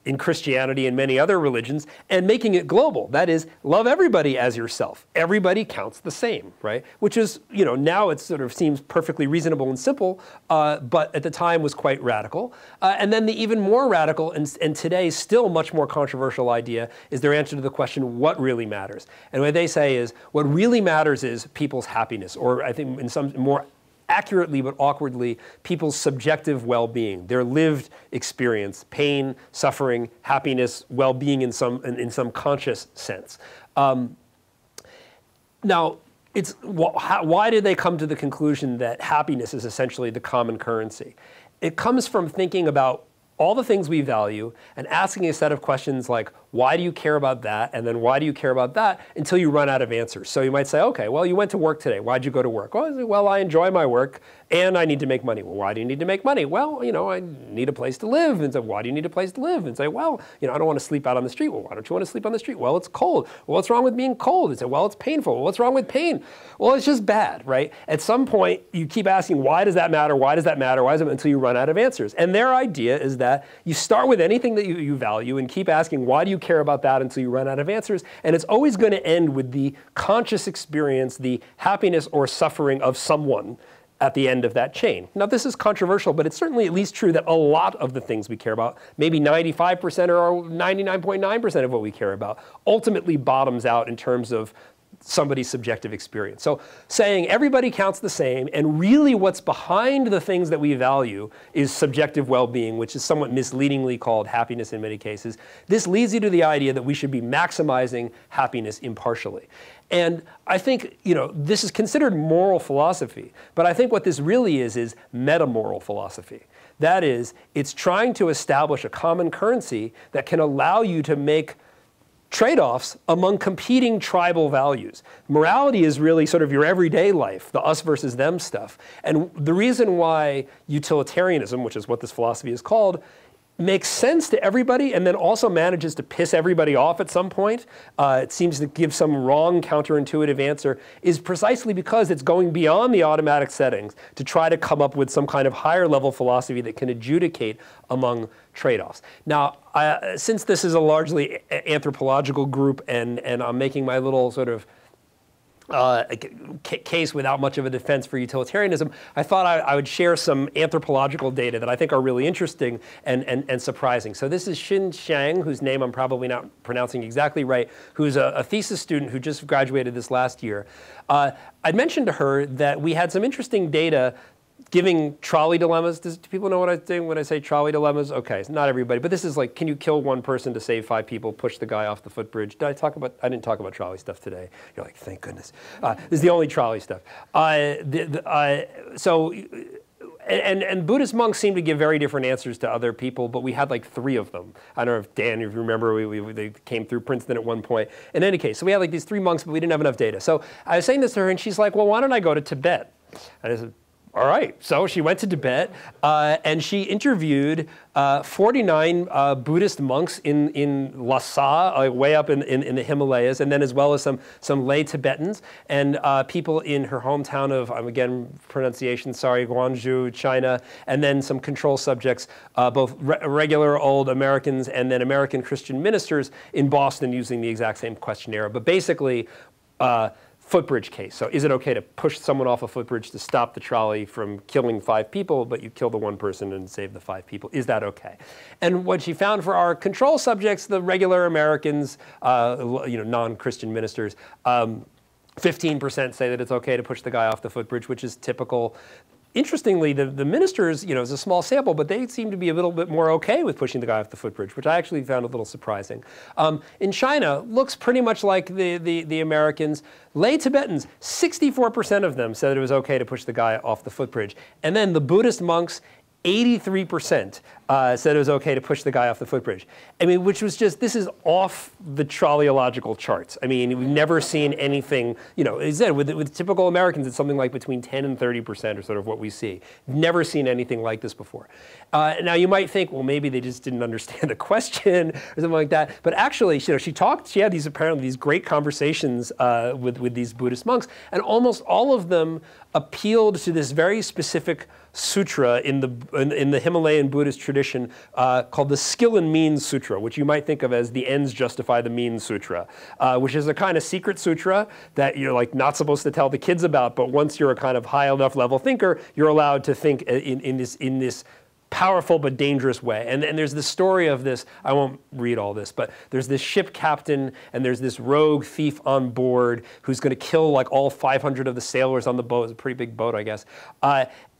Speaker 1: in Christianity and many other religions, and making it global. That is, love everybody as yourself. Everybody counts the same, right? Which is, now it sort of seems perfectly reasonable and simple, but at the time was quite radical. And then the even more radical, and today still much more controversial idea, is their answer to the question, what really matters? And what they say is, what really matters is people's happiness, or I think in some more accurately but awkwardly, people's subjective well-being, their lived experience, pain, suffering, happiness, well-being in some conscious sense. Now, why did they come to the conclusion that happiness is essentially the common currency? It comes from thinking about all the things we value and asking a set of questions like, why do you care about that? And then why do you care about that? Until you run out of answers. So you might say, okay, well, you went to work today. Why'd you go to work? Well, I enjoy my work and I need to make money. Well, why do you need to make money? Well, I need a place to live. And so why do you need a place to live? And say, well, I don't want to sleep out on the street. Well, why don't you want to sleep on the street? Well, it's cold. Well, what's wrong with being cold? And say, well, it's painful. Well, what's wrong with pain? Well, it's just bad, right? At some point, you keep asking, why does that matter? Why does that matter? Why does it? Until you run out of answers. And their idea is that you start with anything that you value and keep asking, why do you care about that until you run out of answers? And it's always going to end with the conscious experience, the happiness or suffering of someone at the end of that chain. Now, this is controversial, but it's certainly at least true that a lot of the things we care about, maybe 95% or 99.9% of what we care about, ultimately bottoms out in terms of somebody's subjective experience. So saying everybody counts the same, and really what's behind the things that we value is subjective well-being, which is somewhat misleadingly called happiness in many cases. This leads you to the idea that we should be maximizing happiness impartially. And I think, this is considered moral philosophy, but I think what this really is metamoral philosophy. That is, it's trying to establish a common currency that can allow you to make trade-offs among competing tribal values. Morality is really sort of your everyday life, the us versus them stuff. And the reason why utilitarianism, which is what this philosophy is called, makes sense to everybody and then also manages to piss everybody off at some point, it seems to give some wrong counterintuitive answer, is precisely because it's going beyond the automatic settings to try to come up with some kind of higher level philosophy that can adjudicate among trade-offs. Now, since this is a largely anthropological group and I'm making my little sort of case without much of a defense for utilitarianism, I thought I would share some anthropological data that I think are really interesting and surprising. So this is Xin Xiang, whose name I'm probably not pronouncing exactly right, who's a thesis student who just graduated this last year. I'd mentioned to her that we had some interesting data giving trolley dilemmas. Do people know what I think when I say trolley dilemmas? Okay, not everybody, but this is like, can you kill one person to save 5 people, push the guy off the footbridge? I didn't talk about trolley stuff today. You're like, thank goodness. This is the only trolley stuff. And Buddhist monks seem to give very different answers to other people, but we had like 3 of them. I don't know if Dan, if you remember, they came through Princeton at one point. In any case, so we had like these 3 monks, but we didn't have enough data. So I was saying this to her, and she's like, well, why don't I go to Tibet? And I said, all right, so she went to Tibet and she interviewed 49 Buddhist monks in Lhasa, way up in the Himalayas, and then as well as some lay Tibetans and people in her hometown of, again, pronunciation, sorry, Guangzhou, China, and then some control subjects, both regular old Americans and then American Christian ministers in Boston using the exact same questionnaire. But basically, footbridge case. So is it okay to push someone off a footbridge to stop the trolley from killing 5 people, but you kill the 1 person and save the 5 people? Is that okay? And what she found for our control subjects, the regular Americans, non-Christian ministers, 15% say that it's okay to push the guy off the footbridge, which is typical. Interestingly, the ministers, it's a small sample, but they seem to be a little bit more okay with pushing the guy off the footbridge, which I actually found a little surprising. In China, looks pretty much like the Americans. Lay Tibetans, 64% of them said it was okay to push the guy off the footbridge. And then the Buddhist monks, 83% said it was okay to push the guy off the footbridge. I mean, which was just, this is off the tribological charts. I mean, we've never seen anything, you know, as I said, with typical Americans, it's something like between 10 and 30% or sort of what we see. Never seen anything like this before. Now you might think, well, maybe they just didn't understand the question or something like that. But actually, you know, she had these apparently these great conversations with these Buddhist monks, and almost all of them appealed to this very specific sutra in the Himalayan Buddhist tradition called the Skill and Means Sutra, which you might think of as the ends justify the means sutra, which is a kind of secret sutra that you're like not supposed to tell the kids about, but once you're a kind of high enough level thinker, you're allowed to think in this powerful but dangerous way. And there's the story of this, I won't read all this, but there's this ship captain and there's this rogue thief on board who's going to kill like all 500 of the sailors on the boat. It's a pretty big boat, I guess.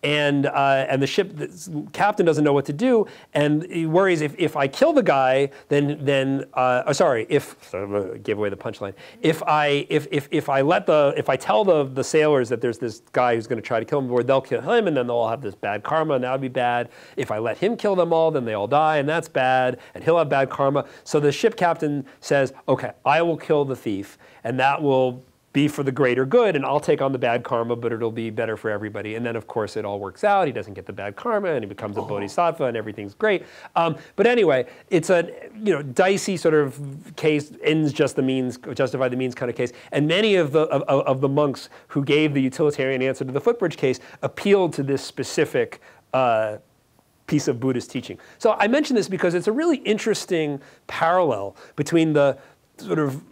Speaker 1: And the ship the captain doesn't know what to do, and he worries if I kill the guy, then sorry, I'm gonna give away the punchline. If I tell the sailors that there's this guy who's going to try to kill him aboard, they'll kill him, and then they'll all have this bad karma, and that would be bad. If I let him kill them all, then they all die, and that's bad, and he'll have bad karma. So the ship captain says, okay, I will kill the thief, and that will be for the greater good, and I'll take on the bad karma, but it'll be better for everybody. And then, of course, it all works out. He doesn't get the bad karma, and he becomes a bodhisattva, and everything's great. But anyway, it's a dicey sort of case, ends just the means, justify the means kind of case. And many of the monks who gave the utilitarian answer to the footbridge case appealed to this specific piece of Buddhist teaching. So I mention this because it's a really interesting parallel between the sort of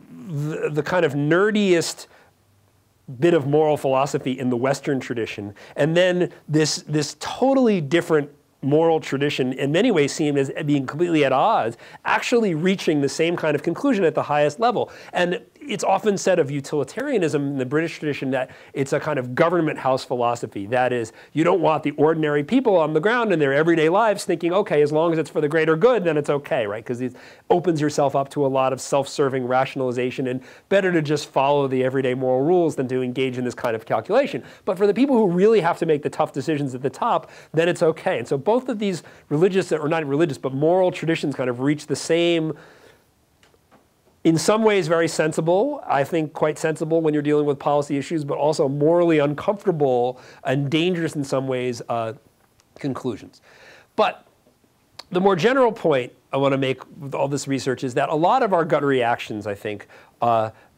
Speaker 1: the kind of nerdiest bit of moral philosophy in the Western tradition, and then this totally different moral tradition, in many ways seen as being completely at odds, actually reaching the same kind of conclusion at the highest level. And it's often said of utilitarianism in the British tradition that it's a kind of government house philosophy. That is, you don't want the ordinary people on the ground in their everyday lives thinking, okay, as long as it's for the greater good, then it's okay, right? Because it opens yourself up to a lot of self-serving rationalization, and better to just follow the everyday moral rules than to engage in this kind of calculation. But for the people who really have to make the tough decisions at the top, then it's okay. And so both of these religious, or not religious, but moral traditions kind of reach the same, in some ways very sensible, I think quite sensible when you're dealing with policy issues, but also morally uncomfortable and dangerous in some ways conclusions. But the more general point I want to make with all this research is that a lot of our gut reactions, I think,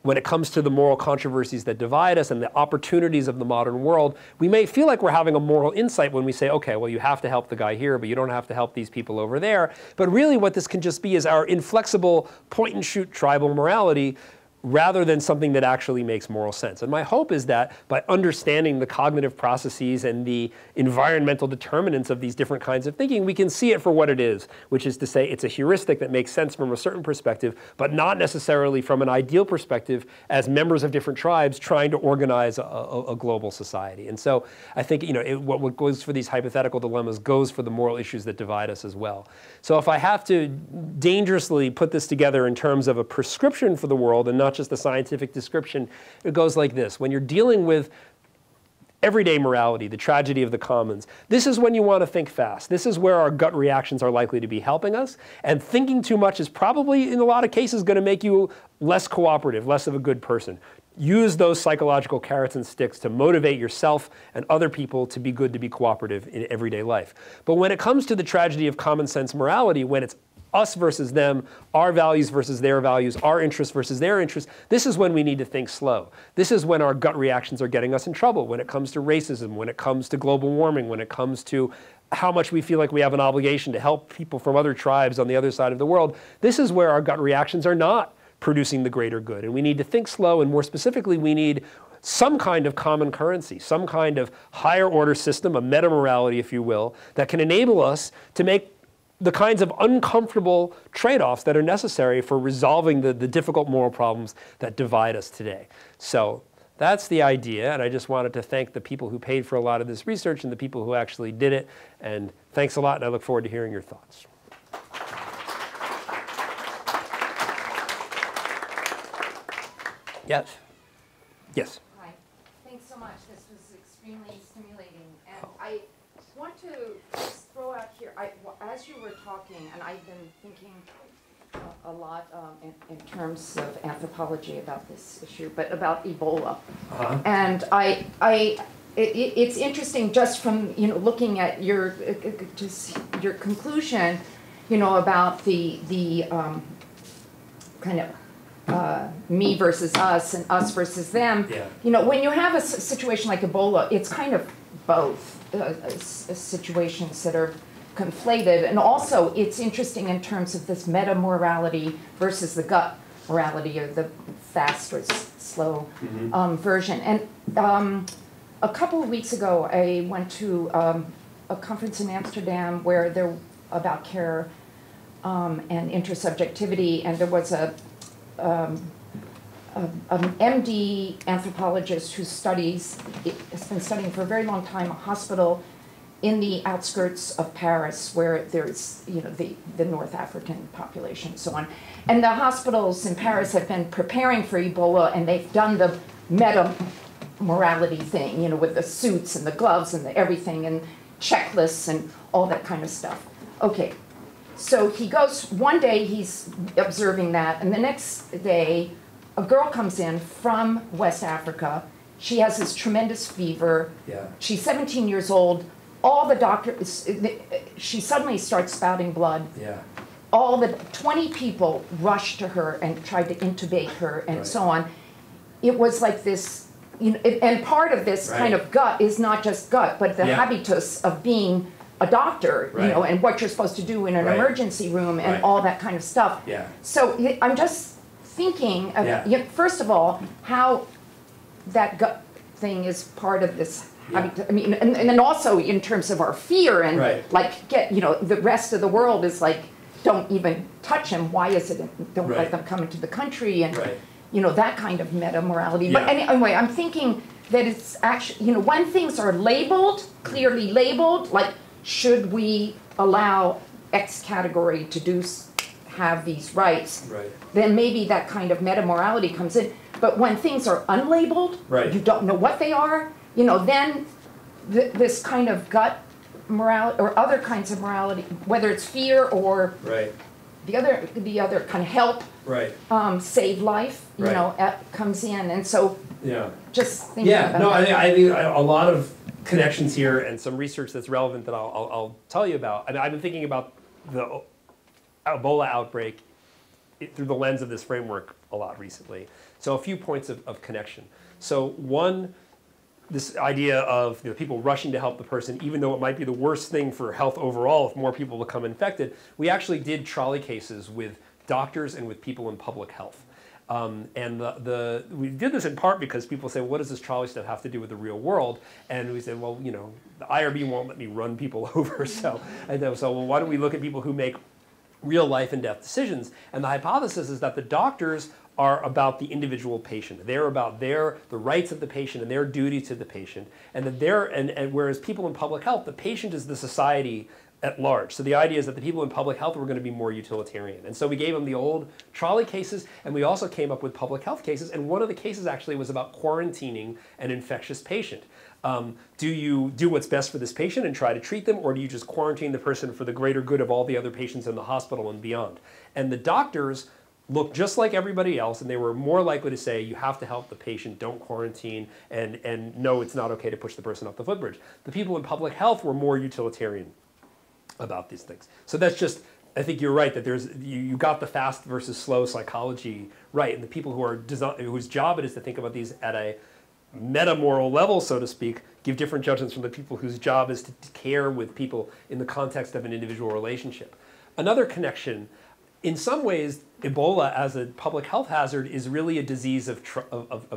Speaker 1: when it comes to the moral controversies that divide us and the opportunities of the modern world, we may feel like we're having a moral insight when we say, okay, well, you have to help the guy here, but you don't have to help these people over there. But really what this can just be is our inflexible point-and-shoot tribal morality, rather than something that actually makes moral sense. And my hope is that by understanding the cognitive processes and the environmental determinants of these different kinds of thinking, we can see it for what it is, which is to say it's a heuristic that makes sense from a certain perspective, but not necessarily from an ideal perspective as members of different tribes trying to organize a global society. And so I think what goes for these hypothetical dilemmas goes for the moral issues that divide us as well. So if I have to dangerously put this together in terms of a prescription for the world and not just a scientific description, it goes like this. When you're dealing with everyday morality, the tragedy of the commons, this is when you want to think fast. This is where our gut reactions are likely to be helping us. And thinking too much is probably, in a lot of cases, going to make you less cooperative, less of a good person. Use those psychological carrots and sticks to motivate yourself and other people to be good, to be cooperative in everyday life. But when it comes to the tragedy of common sense morality, when it's us versus them, our values versus their values, our interests versus their interests, this is when we need to think slow. This is when our gut reactions are getting us in trouble, when it comes to racism, when it comes to global warming, when it comes to how much we feel like we have an obligation to help people from other tribes on the other side of the world. This is where our gut reactions are not producing the greater good. And we need to think slow, and more specifically, we need some kind of common currency, some kind of higher order system, a meta-morality, if you will, that can enable us to make the kinds of uncomfortable trade-offs that are necessary for resolving the difficult moral problems that divide us today. So that's the idea, and I just wanted to thank the people who paid for a lot of this research and the people who actually did it. And thanks a lot, and I look forward to hearing your thoughts. Yes? Yes?
Speaker 2: Hi. Thanks so much. This was extremely stimulating. And I want to just throw out here, as as you were talking, and I've been thinking a lot in terms of anthropology about this issue, but about Ebola. And it's interesting just from looking at your conclusion, about the kind of me versus us and us versus them.
Speaker 1: Yeah.
Speaker 2: When you have a situation like Ebola, it's kind of both situations that are conflated, and also it's interesting in terms of this meta-morality versus the gut morality, or the fast or slow version. And a couple of weeks ago, I went to a conference in Amsterdam where there about care and intersubjectivity, and there was an MD anthropologist who has been studying for a very long time a hospital in the outskirts of Paris, where there's the North African population and so on. And the hospitals in Paris have been preparing for Ebola, and they've done the meta-morality thing, with the suits and the gloves and the everything and checklists and all that kind of stuff. Okay, so he goes, one day he's observing that, and the next day a girl comes in from West Africa. She has this tremendous fever.
Speaker 1: Yeah.
Speaker 2: She's 17 years old. All the doctors, she suddenly starts spouting blood.
Speaker 1: Yeah.
Speaker 2: All the 20 people rushed to her and tried to intubate her and so on. It was like this, and part of this kind of gut is not just gut, but the habitus of being a doctor, and what you're supposed to do in an emergency room and all that kind of stuff.
Speaker 1: Yeah.
Speaker 2: So I'm just thinking, first of all, how that gut thing is part of this. I mean, and then also in terms of our fear and the rest of the world is like, don't even touch him. Why is it? Don't let them come into the country, and that kind of meta morality. But anyway, I'm thinking that it's actually when things are labeled, clearly labeled, like should we allow X category to have these rights? Then maybe that kind of meta morality comes in. But when things are unlabeled, you don't know what they are. Then this kind of gut morality or other kinds of morality, whether it's fear or the other kind of help, save life, comes in, and so just thinking about that.
Speaker 1: I think a lot of connections here and some research that's relevant that I'll tell you about. I mean, I've been thinking about the Ebola outbreak through the lens of this framework a lot recently. So a few points of connection. So one, this idea of people rushing to help the person, even though it might be the worst thing for health overall if more people become infected. We actually did trolley cases with doctors and with people in public health. And we did this in part because people say, what does this trolley stuff have to do with the real world? And we said, well, the IRB won't let me run people over. So well, why don't we look at people who make real life and death decisions? And the hypothesis is that the doctors are about the individual patient. They're about the rights of the patient and their duty to the patient. And that whereas people in public health, the patient is the society at large. So the idea is that the people in public health were going to be more utilitarian. And so we gave them the old trolley cases, and we also came up with public health cases. And one of the cases actually was about quarantining an infectious patient. Do you do what's best for this patient and try to treat them, or do you just quarantine the person for the greater good of all the other patients in the hospital and beyond? And the doctors looked just like everybody else, and they were more likely to say, you have to help the patient, don't quarantine, and no, it's not okay to push the person off the footbridge. The people in public health were more utilitarian about these things. So that's just, I think you're right, that you got the fast versus slow psychology right, and the people whose job it is to think about these at a meta-moral level, so to speak, give different judgments from the people whose job is to care with people in the context of an individual relationship. Another connection, in some ways, Ebola as a public health hazard is really a disease of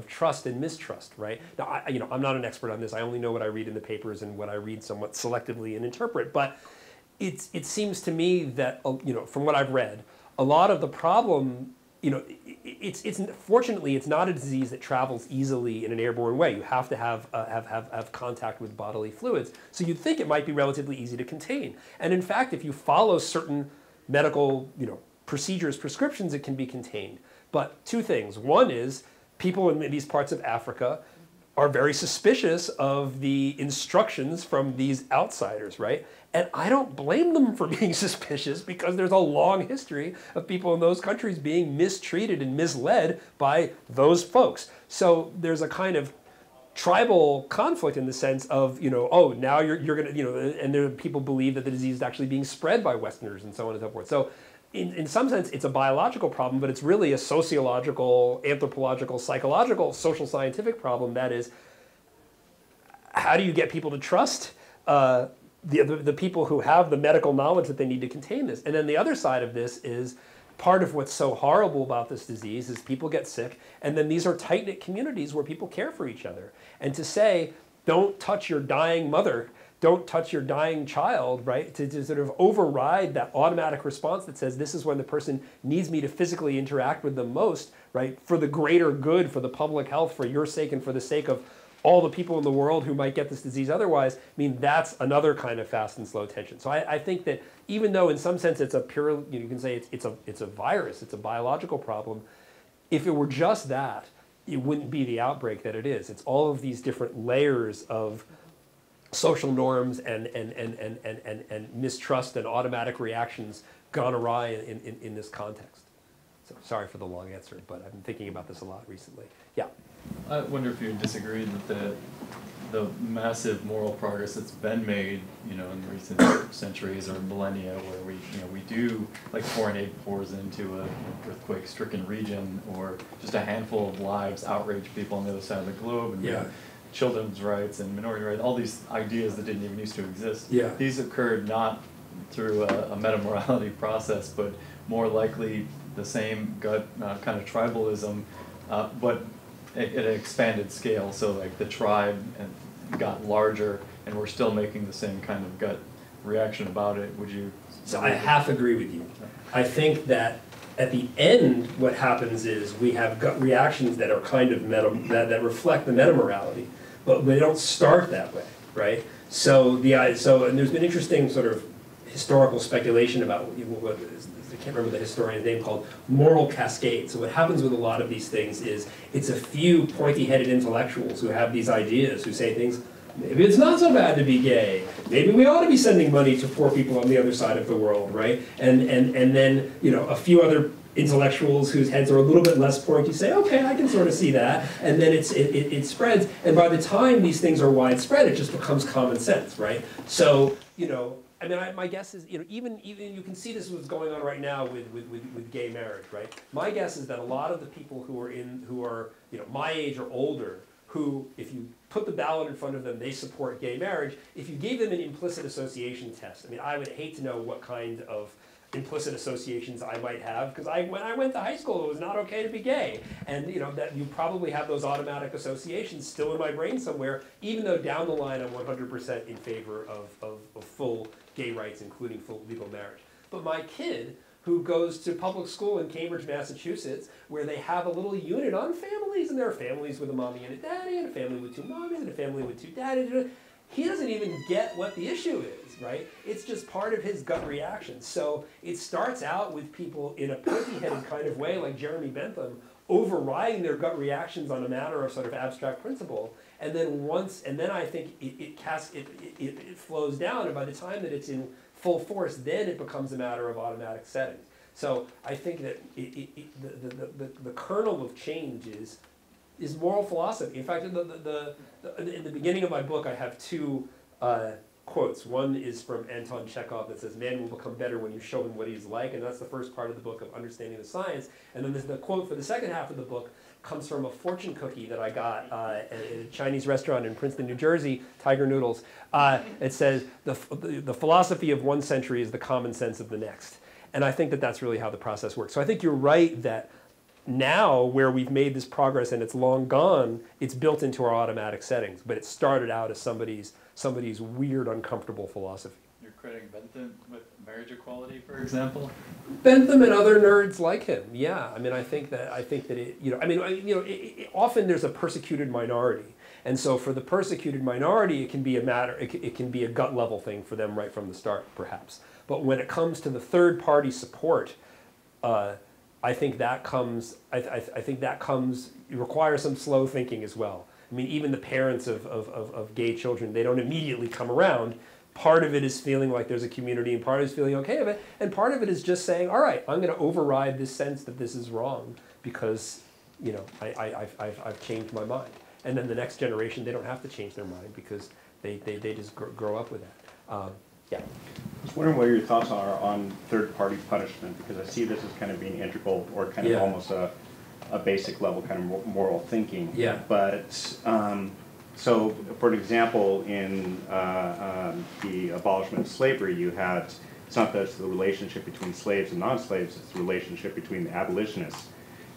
Speaker 1: trust and mistrust, right? Now, I'm not an expert on this. I only know what I read in the papers and what I read somewhat selectively and interpret. But it seems to me that, from what I've read, a lot of the problem, fortunately, it's not a disease that travels easily in an airborne way. You have to have contact with bodily fluids. So you'd think it might be relatively easy to contain. And in fact, if you follow certain medical, procedures, prescriptions, it can be contained. But two things. One is people in these parts of Africa are very suspicious of the instructions from these outsiders, right? And I don't blame them for being suspicious, because there's a long history of people in those countries being mistreated and misled by those folks. So there's a kind of tribal conflict in the sense of, oh, now you're going to, and there people believe that the disease is actually being spread by Westerners and so on and so forth. So in some sense, it's a biological problem, but it's really a sociological, anthropological, psychological, social scientific problem. That is, how do you get people to trust the people who have the medical knowledge that they need to contain this? And then the other side of this is, part of what's so horrible about this disease is people get sick, and then these are tight-knit communities where people care for each other. And to say, don't touch your dying mother, don't touch your dying child, right? To sort of override that automatic response that says, this is when the person needs me to physically interact with them most, right? For the greater good, for the public health, for your sake, and for the sake of all the people in the world who might get this disease otherwise. I mean, that's another kind of fast and slow tension. So I think that even though in some sense it's a pure, you can say it's a virus, it's a biological problem, if it were just that, it wouldn't be the outbreak that it is. It's all of these different layers of social norms and mistrust and automatic reactions gone awry in this context. So sorry for the long answer, but I've been thinking about this a lot recently. Yeah.
Speaker 3: I wonder if you disagree that the massive moral progress that's been made, in recent centuries or millennia, where we do, like, foreign aid pours into a earthquake-stricken region, or just a handful of lives outrage people on the other side of the globe, and children's rights and minority rights, all these ideas that didn't even used to exist. Yeah. These occurred not through a meta-morality process, but more likely the same gut kind of tribalism, but at an expanded scale. So like the tribe got larger, and we're still making the same kind of gut reaction about it. Would you?
Speaker 1: So I half agree with you. I think that at the end, what happens is we have gut reactions that are kind of that reflect the meta-morality, but they don't start that way, right? So and there's been interesting sort of historical speculation about what I can't remember the historian's name, called moral cascade. So what happens with a lot of these things is it's a few pointy-headed intellectuals who have these ideas, who say things, maybe it's not so bad to be gay. Maybe we ought to be sending money to poor people on the other side of the world, right? And then, a few other intellectuals whose heads are a little bit less pointy say, okay, I can sort of see that. And then it spreads. And by the time these things are widespread, it just becomes common sense, right? So, I mean, my guess is, even you can see this was going on right now with gay marriage, right? My guess is that a lot of the people who are my age or older, who, if you put the ballot in front of them, they support gay marriage. If you gave them an implicit association test, I mean, I would hate to know what kind of implicit associations I might have, because when I went to high school, it was not okay to be gay, and that you probably have those automatic associations still in my brain somewhere, even though down the line I'm 100% in favor of full gay rights, including full legal marriage. But my kid, who goes to public school in Cambridge, Massachusetts, where they have a little unit on families, and there are families with a mommy and a daddy, and a family with two mommies, and a family with two daddies. He doesn't even get what the issue is, right? It's just part of his gut reaction. So it starts out with people in a pointy-headed kind of way, like Jeremy Bentham, overriding their gut reactions on a matter of sort of abstract principle. And then I think it flows down, and by the time that it's in full force, then it becomes a matter of automatic settings. So I think that the kernel of change is moral philosophy. In fact, in the beginning of my book, I have two quotes. One is from Anton Chekhov that says, "Man will become better when you show him what he's like," and that's the first part of the book of Understanding the Science. And then there's the quote for the second half of the book comes from a fortune cookie that I got at a Chinese restaurant in Princeton, New Jersey, Tiger Noodles. It says, the philosophy of one century is the common sense of the next. And I think that that's really how the process works. So I think you're right that now, where we've made this progress and it's long gone, it's built into our automatic settings. But it started out as somebody's weird, uncomfortable philosophy.
Speaker 3: You're crediting Bentham with marriage equality, for example?
Speaker 1: Bentham and other nerds like him, yeah. I mean, I think that often there's a persecuted minority. And so for the persecuted minority, it can be it can be a gut level thing for them right from the start, perhaps. But when it comes to the third party support, I think that comes. It requires some slow thinking as well. I mean, even the parents of gay children, they don't immediately come around. Part of it is feeling like there's a community, and part of it is feeling okay with it, and part of it is just saying, all right, I'm going to override this sense that this is wrong because, you know, I've changed my mind. And then the next generation, they don't have to change their mind because they just grow up with that. Yeah.
Speaker 4: I was wondering what your thoughts are on third-party punishment, because I see this as kind of being integral or kind of almost a basic level kind of moral thinking.
Speaker 1: Yeah.
Speaker 4: But so, for an example, in the abolishment of slavery, you had, it's not that it's the relationship between slaves and non-slaves, it's the relationship between the abolitionists,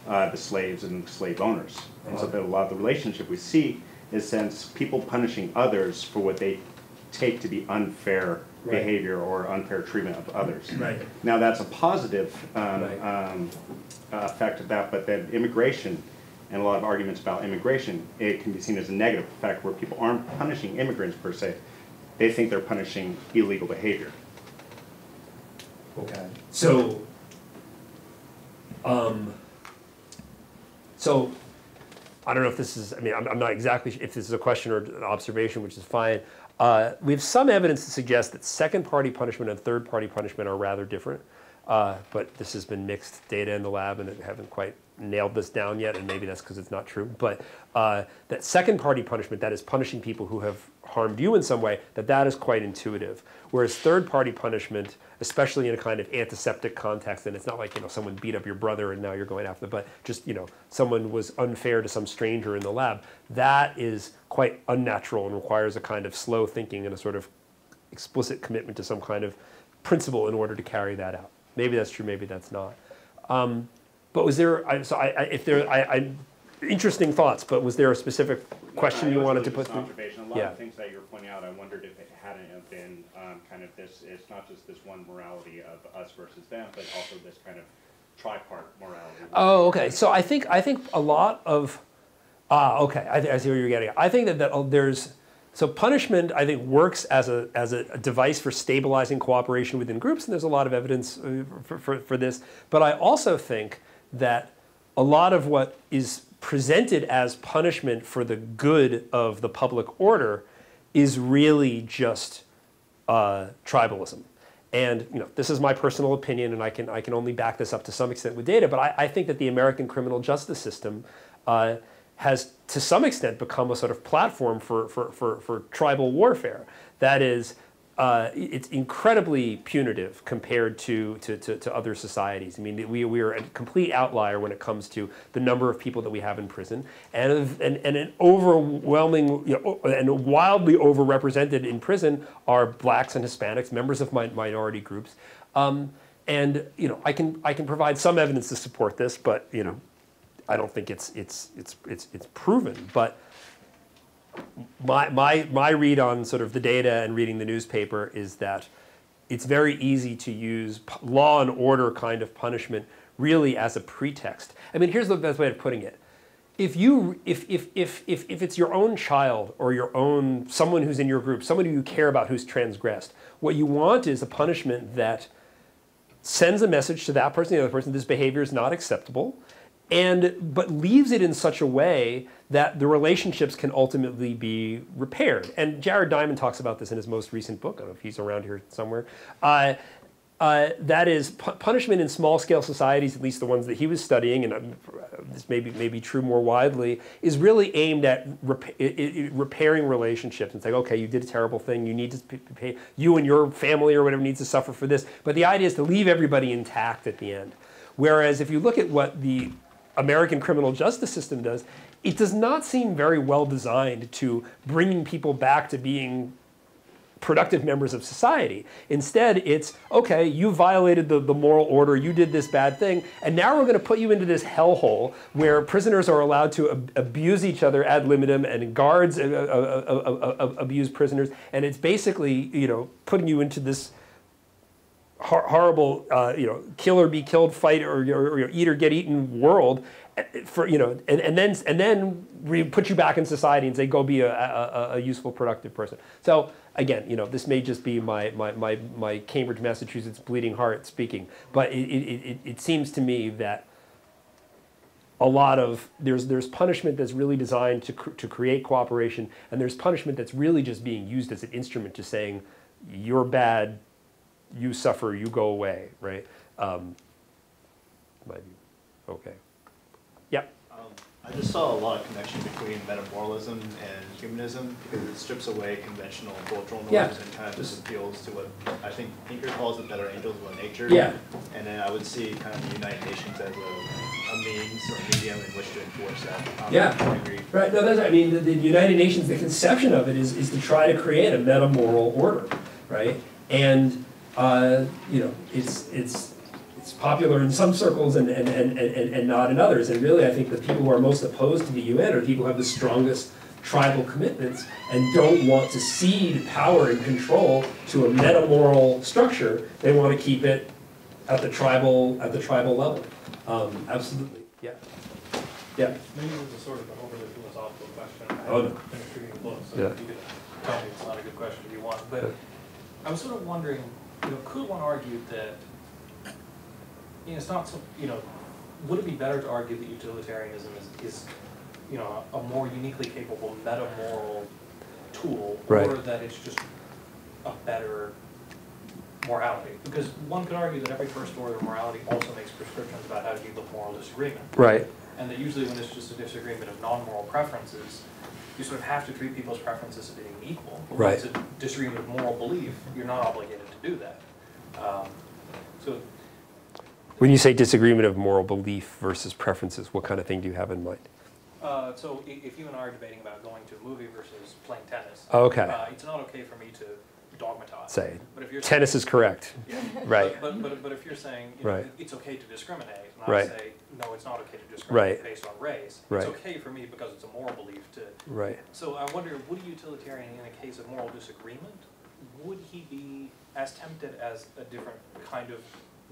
Speaker 4: the slaves, and the slave owners. And so that a lot of the relationship we see is since people punishing others for what they take to be unfair behavior or unfair treatment of others.
Speaker 1: Right.
Speaker 4: Now that's a positive effect of that, but then immigration, and a lot of arguments about immigration, it can be seen as a negative effect where people aren't punishing immigrants per se, they think they're punishing illegal behavior.
Speaker 1: Okay. So, so I don't know if this is, I mean, I'm not exactly sure if this is a question or an observation, which is fine. We have some evidence to suggest that second-party punishment and third-party punishment are rather different, but this has been mixed data in the lab, and I haven't quite nailed this down yet, and maybe that's because it's not true. But that second-party punishment, that is punishing people who have harmed you in some way, that is quite intuitive. Whereas third-party punishment, especially in a kind of antiseptic context, and it's not like, you know, someone beat up your brother and now you're going after them, but just, you know, someone was unfair to some stranger in the lab, that is quite unnatural and requires a kind of slow thinking and a sort of explicit commitment to some kind of principle in order to carry that out. Maybe that's true, maybe that's not. But was there, interesting thoughts, but was there a specific question you wanted to put through?
Speaker 4: Observation. A lot of things that you're pointing out, I wondered if it hadn't have been kind of this, it's not just this one morality of us versus them, but also this kind of tripart morality.
Speaker 1: Oh, okay. So I think a lot of, okay, I see where you're getting at. I think that there's, so punishment, I think, works as a device for stabilizing cooperation within groups, and there's a lot of evidence for this. But I also think that a lot of what is presented as punishment for the good of the public order is really just tribalism. And you know, this is my personal opinion, and I can only back this up to some extent with data, but I think that the American criminal justice system has, to some extent, become a sort of platform for tribal warfare. That is, it's incredibly punitive compared to other societies. I mean, we are a complete outlier when it comes to the number of people that we have in prison, and an overwhelming, you know, and wildly overrepresented in prison are blacks and Hispanics, members of minority groups. And you know, I can provide some evidence to support this, but you know, I don't think it's proven. But my read on sort of the data and reading the newspaper is that it's very easy to use law and order kind of punishment really as a pretext. I mean, here's the best way of putting it. If it's your own child or your own, someone who's in your group, someone who you care about who's transgressed, what you want is a punishment that sends a message to that person, the other person, this behavior is not acceptable, but leaves it in such a way that the relationships can ultimately be repaired. And Jared Diamond talks about this in his most recent book. I don't know if he's around here somewhere. That is, punishment in small-scale societies, at least the ones that he was studying, and this may be true more widely, is really aimed at repairing relationships. It's like, okay, you did a terrible thing, you need to pay, you and your family or whatever needs to suffer for this. But the idea is to leave everybody intact at the end. Whereas if you look at what the American criminal justice system does, it does not seem very well designed to bringing people back to being productive members of society. Instead, it's, okay, you violated the moral order, you did this bad thing, and now we're going to put you into this hellhole where prisoners are allowed to abuse each other ad libitum, and guards abuse prisoners, and it's basically, you know, putting you into this horrible, you know, kill or be killed, fight or eat or get eaten world, for, you know, and then we put you back in society and say, go be a useful, productive person. So again, you know, this may just be my Cambridge, Massachusetts bleeding heart speaking, but it seems to me that a lot of, there's punishment that's really designed to create cooperation, and there's punishment that's really just being used as an instrument to saying, you're bad, you suffer, you go away, right? Okay. Yeah.
Speaker 5: I just saw a lot of connection between metamoralism and humanism because it strips away conventional cultural norms and kind of just appeals to what I think Pinker calls the better angels of nature.
Speaker 1: Yeah.
Speaker 5: And then I would see kind of the United Nations as a means or medium in which to enforce that.
Speaker 1: Yeah. Right. No, that's right. I mean, the United Nations, the conception of it is to try to create a metamoral order, right? And you know, it's popular in some circles and not in others. And really, I think the people who are most opposed to the UN are the people who have the strongest tribal commitments and don't want to cede power and control to a metamoral structure. They want to keep it at the tribal level. Absolutely. Yeah. Yeah.
Speaker 6: Maybe it was a sort of an overly philosophical question. I
Speaker 1: Oh, no.
Speaker 6: finished reading the book, so
Speaker 1: Yeah.
Speaker 6: you could tell me it's not a good question if you want. But I was sort of wondering, you know, could one argue that, you know, it's not so, you know, would it be better to argue that utilitarianism is you know, a more uniquely capable metamoral tool,
Speaker 1: Right.
Speaker 6: or that it's just a better morality? Because one could argue that every first order morality also makes prescriptions about how to deal with moral disagreement.
Speaker 1: Right.
Speaker 6: And that usually when it's just a disagreement of non-moral preferences, you sort of have to treat people's preferences as being equal. But when
Speaker 1: Right.
Speaker 6: it's a disagreement of moral belief, you're not obligated to do that. So
Speaker 1: When you say disagreement of moral belief versus preferences, what kind of thing do you have in mind?
Speaker 6: so if you and I are debating about going to a movie versus playing tennis,
Speaker 1: Okay.
Speaker 6: It's not okay for me to dogmatize.
Speaker 1: Say,
Speaker 6: But if you're
Speaker 1: tennis
Speaker 6: saying,
Speaker 1: is correct.
Speaker 6: yeah.
Speaker 1: Right.
Speaker 6: But if you're saying, you know,
Speaker 1: Right.
Speaker 6: it's okay to discriminate, and I
Speaker 1: Right.
Speaker 6: say, no, it's not okay to discriminate
Speaker 1: Right.
Speaker 6: based on race,
Speaker 1: Right.
Speaker 6: it's okay for me because it's a moral belief to.
Speaker 1: Right.
Speaker 6: So I wonder, would a utilitarian in a case of moral disagreement, would he be as tempted as a different kind of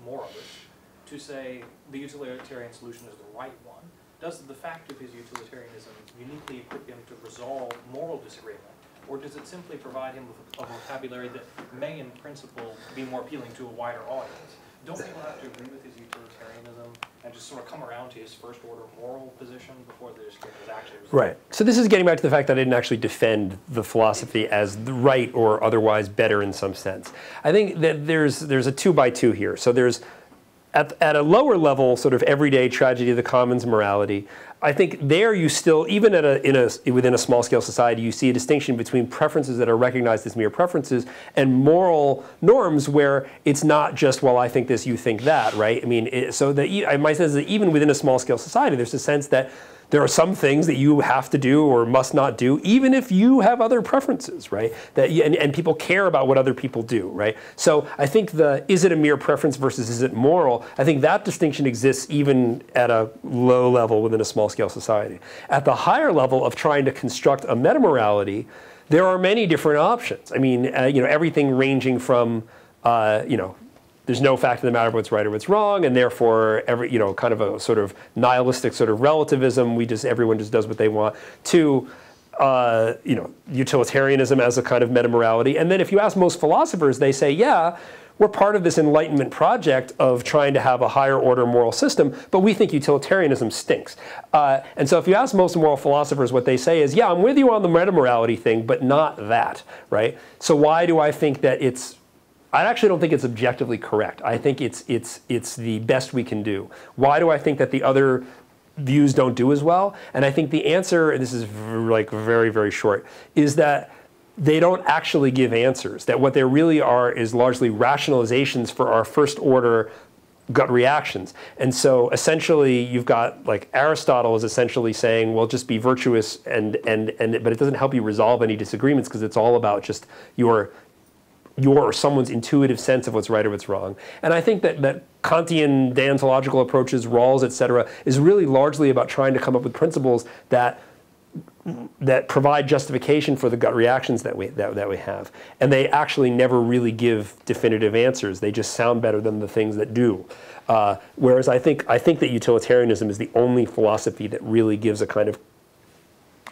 Speaker 6: moralist to say the utilitarian solution is the right one? Does the fact of his utilitarianism uniquely equip him to resolve moral disagreement? Or does it simply provide him with a vocabulary that may in principle be more appealing to a wider audience? Don't people have to agree with his utilitarianism and just sort of come around to his first order moral position before the disagreement is actually resolved?
Speaker 1: Right. So this is getting back to the fact that I didn't actually defend the philosophy as the right or otherwise better in some sense. I think that there's a 2x2 here. So there's at a lower level, sort of everyday tragedy of the commons morality. I think there you still, even within a small scale society, you see a distinction between preferences that are recognized as mere preferences and moral norms where it's not just, well, I think this, you think that, right? I mean, my sense is that even within a small scale society, there's a sense that there are some things that you have to do or must not do, even if you have other preferences, right? And people care about what other people do, right? So I think is it a mere preference versus is it moral? I think that distinction exists even at a low level within a small scale society. At the higher level of trying to construct a metamorality, there are many different options. I mean, everything ranging from, there's no fact of the matter of what's right or what's wrong, and therefore kind of a sort of nihilistic sort of relativism. Everyone just does what they want. To utilitarianism as a kind of metamorality. And then if you ask most philosophers, they say, yeah, we're part of this Enlightenment project of trying to have a higher order moral system, but we think utilitarianism stinks. And so if you ask most moral philosophers, what they say is, yeah, I'm with you on the metamorality thing, but not that, right? So why do I think that I actually don't think it's objectively correct. I think it's the best we can do. Why do I think that the other views don't do as well? And I think the answer, and this is very, very short, is that they don't actually give answers. That what they really are is largely rationalizations for our first order gut reactions. And so essentially you've got, Aristotle is essentially saying, well, just be virtuous, but it doesn't help you resolve any disagreements because it's all about just your or someone's intuitive sense of what's right or what's wrong. And I think that Kantian deontological approaches, Rawls, et cetera, is really largely about trying to come up with principles that provide justification for the gut reactions that we have. And they actually never really give definitive answers. They just sound better than the things that do. Whereas I think that utilitarianism is the only philosophy that really gives a kind of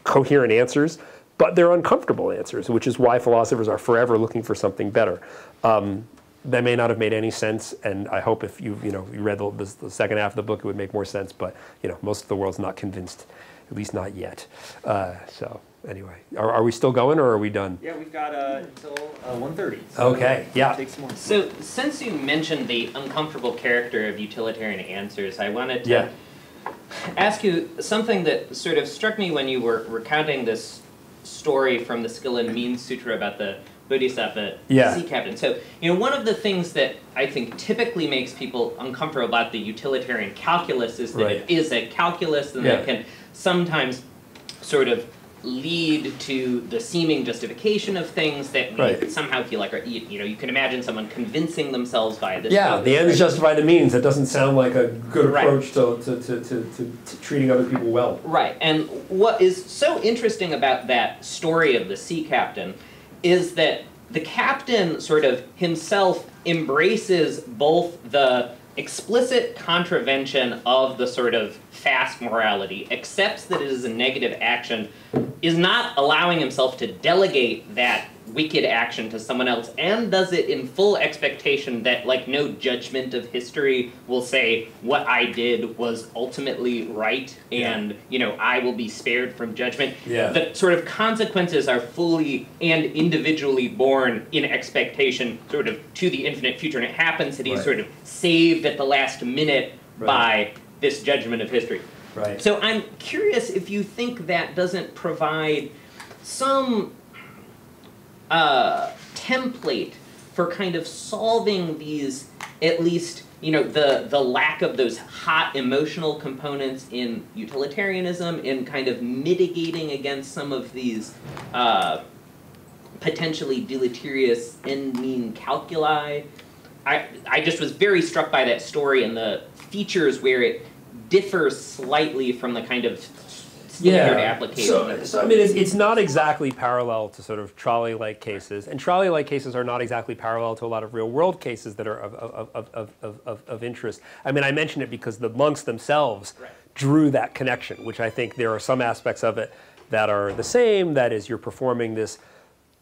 Speaker 1: coherent answers, but they're uncomfortable answers, which is why philosophers are forever looking for something better. that may not have made any sense, and I hope if you read the second half of the book, it would make more sense. But most of the world's not convinced, at least not yet. So anyway, are we still going, or are we done?
Speaker 7: Yeah, we've got until 1:30. So
Speaker 1: okay, yeah.
Speaker 7: Take some more.
Speaker 8: So since you mentioned the uncomfortable character of utilitarian answers, I wanted to ask you something that sort of struck me when you were recounting this story from the Skill and Means Sutra about the Bodhisattva sea captain. So, one of the things that I think typically makes people uncomfortable about the utilitarian calculus is that it is a calculus, and that can sometimes sort of lead to the seeming justification of things that we somehow feel like are, you can imagine someone convincing themselves by this.
Speaker 1: Yeah, the ends justify the means. That doesn't sound like a good approach to treating other people well.
Speaker 8: Right, and what is so interesting about that story of the sea captain is that the captain sort of himself embraces both the explicit contravention of the sort of fast morality, accepts that it is a negative action, is not allowing himself to delegate that wicked action to someone else, and does it in full expectation that, like, no judgment of history will say what I did was ultimately right, and, I will be spared from judgment. The sort of consequences are fully and individually born in expectation sort of to the infinite future, and it happens that he's sort of saved at the last minute by this judgment of history. So I'm curious if you think that doesn't provide some template for kind of solving these, at least, the lack of those hot emotional components in utilitarianism, and kind of mitigating against some of these potentially deleterious end-mean calculi. I just was very struck by that story and the features where it differs slightly from the kind of standard application.
Speaker 1: So I mean, it's not exactly parallel to sort of trolley-like cases, and trolley-like cases are not exactly parallel to a lot of real-world cases that are of interest. I mean, I mention it because the monks themselves drew that connection, which I think there are some aspects of it that are the same. That is, you're performing this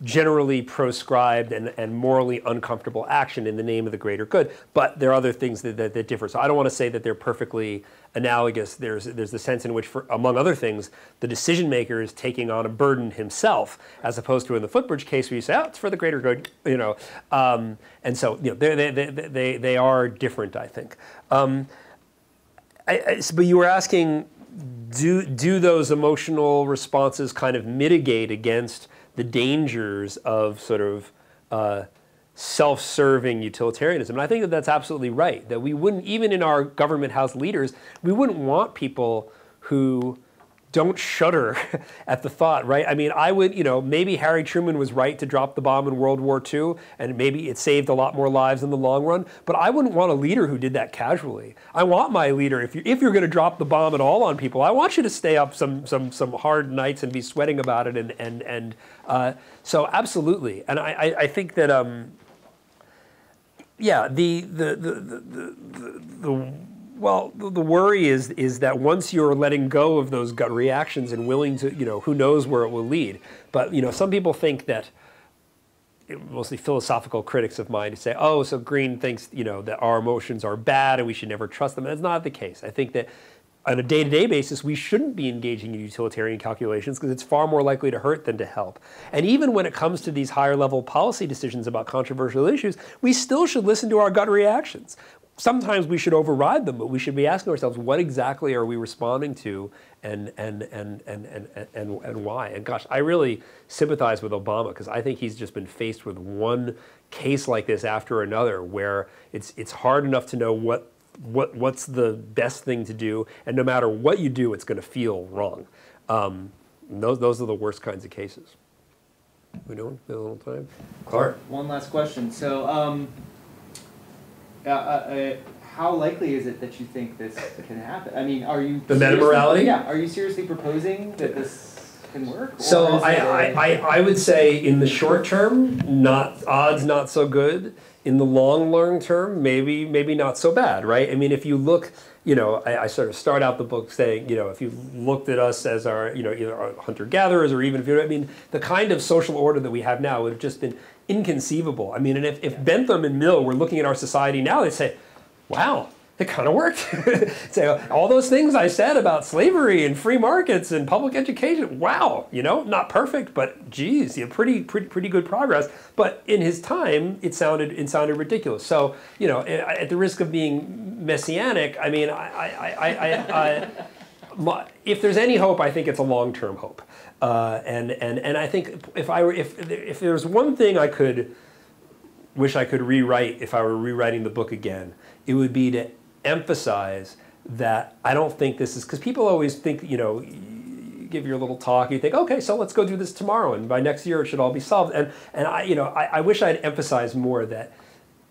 Speaker 1: generally proscribed and morally uncomfortable action in the name of the greater good. But there are other things that differ. So I don't want to say that they're perfectly analogous. There's the sense in which, among other things, the decision maker is taking on a burden himself, as opposed to in the footbridge case where you say, oh, it's for the greater good, And so they are different, I think. But you were asking, do those emotional responses kind of mitigate against the dangers of sort of self-serving utilitarianism? And I think that that's absolutely right, that we wouldn't, even in our government house leaders, we wouldn't want people who don't shudder at the thought, right? I mean, I would, maybe Harry Truman was right to drop the bomb in World War II, and maybe it saved a lot more lives in the long run, but I wouldn't want a leader who did that casually. I want my leader, if you're going to drop the bomb at all on people, I want you to stay up some hard nights and be sweating about it, and so absolutely. And I think that, the worry is that once you're letting go of those gut reactions and willing to, who knows where it will lead. But, some people think that, mostly philosophical critics of mine, say, oh, so Greene thinks, that our emotions are bad and we should never trust them. And that's not the case. I think that on a day-to-day basis, we shouldn't be engaging in utilitarian calculations because it's far more likely to hurt than to help. And even when it comes to these higher-level policy decisions about controversial issues, we still should listen to our gut reactions. Sometimes we should override them, but we should be asking ourselves, what exactly are we responding to, and why? And gosh, I really sympathize with Obama because I think he's just been faced with one case like this after another, where it's hard enough to know what's the best thing to do, and no matter what you do, it's going to feel wrong. Those are the worst kinds of cases. We doing? A little time. Clark.
Speaker 7: One last question. So. How likely is it that you think this can happen? I mean, are you...
Speaker 1: The meta-morality?
Speaker 7: Yeah. Are you seriously proposing that this... can work?
Speaker 1: So I would say in the short term, odds not so good. In the long term, maybe not so bad, right? I mean, if you look, I sort of start out the book saying, if you looked at us as our, either our hunter-gatherers or even the kind of social order that we have now would have just been inconceivable. I mean, and if Bentham and Mill were looking at our society now, they'd say, wow, it kind of worked. So all those things I said about slavery and free markets and public education, wow, not perfect, but geez, pretty good progress. But in his time, it sounded ridiculous. So at the risk of being messianic, I mean, if there's any hope, I think it's a long-term hope. And I think if there's one thing I wish I could rewrite if I were rewriting the book again, it would be to emphasize that I don't think this is, because people always think, you give your little talk, you think, okay, so let's go do this tomorrow, and by next year it should all be solved. And I wish I'd emphasized more that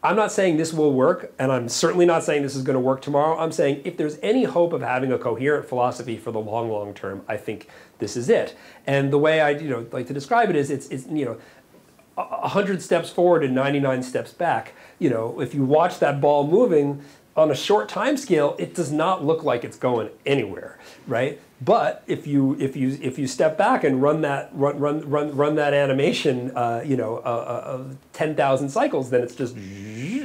Speaker 1: I'm not saying this will work, and I'm certainly not saying this is going to work tomorrow. I'm saying if there's any hope of having a coherent philosophy for the long term, I think this is it. And the way I like to describe it is it's 100 steps forward and 99 steps back. If you watch that ball moving on a short time scale, it does not look like it's going anywhere, right? But if you step back and run that animation, 10,000 cycles, then it's just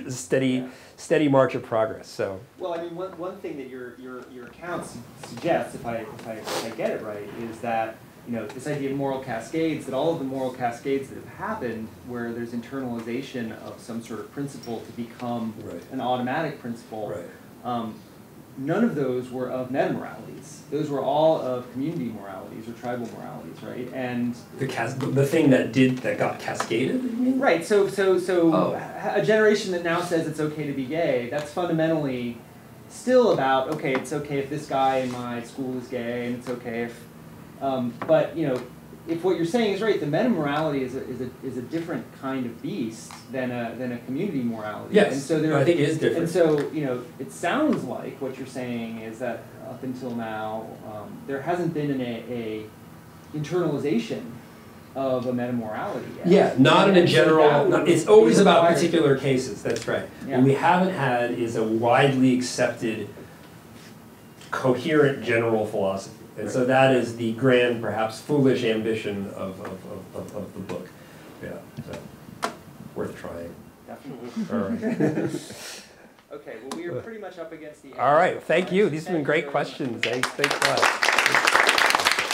Speaker 1: steady march of progress. So.
Speaker 7: Well, I mean, one thing that your account suggests, if I get it right, is that this idea of moral cascades, that all of the moral cascades that have happened where there's internalization of some sort of principle to become an automatic principle, none of those were of meta-moralities. Those were all of community moralities or tribal moralities, right? And
Speaker 1: the thing that got cascaded, you mean?
Speaker 7: Right, so a generation that now says it's okay to be gay, that's fundamentally still about, okay, it's okay if this guy in my school is gay, and it's okay if but if what you're saying is right, the meta-morality is a different kind of beast than a community morality.
Speaker 1: Yes,
Speaker 7: and so
Speaker 1: I think it is different.
Speaker 7: And so it sounds like what you're saying is that up until now, there hasn't been a internalization of a meta-morality yet.
Speaker 1: Yeah, not in a general. It's always about
Speaker 7: required
Speaker 1: particular cases. That's right.
Speaker 7: Yeah.
Speaker 1: What we haven't had is a widely accepted, coherent general philosophy. And so that is the grand, perhaps foolish ambition of the book. Yeah, so worth trying.
Speaker 7: Definitely.
Speaker 1: All right.
Speaker 7: Okay, well, we are pretty much up against the end.
Speaker 1: All right, thank you. These have been great questions. Thanks a lot.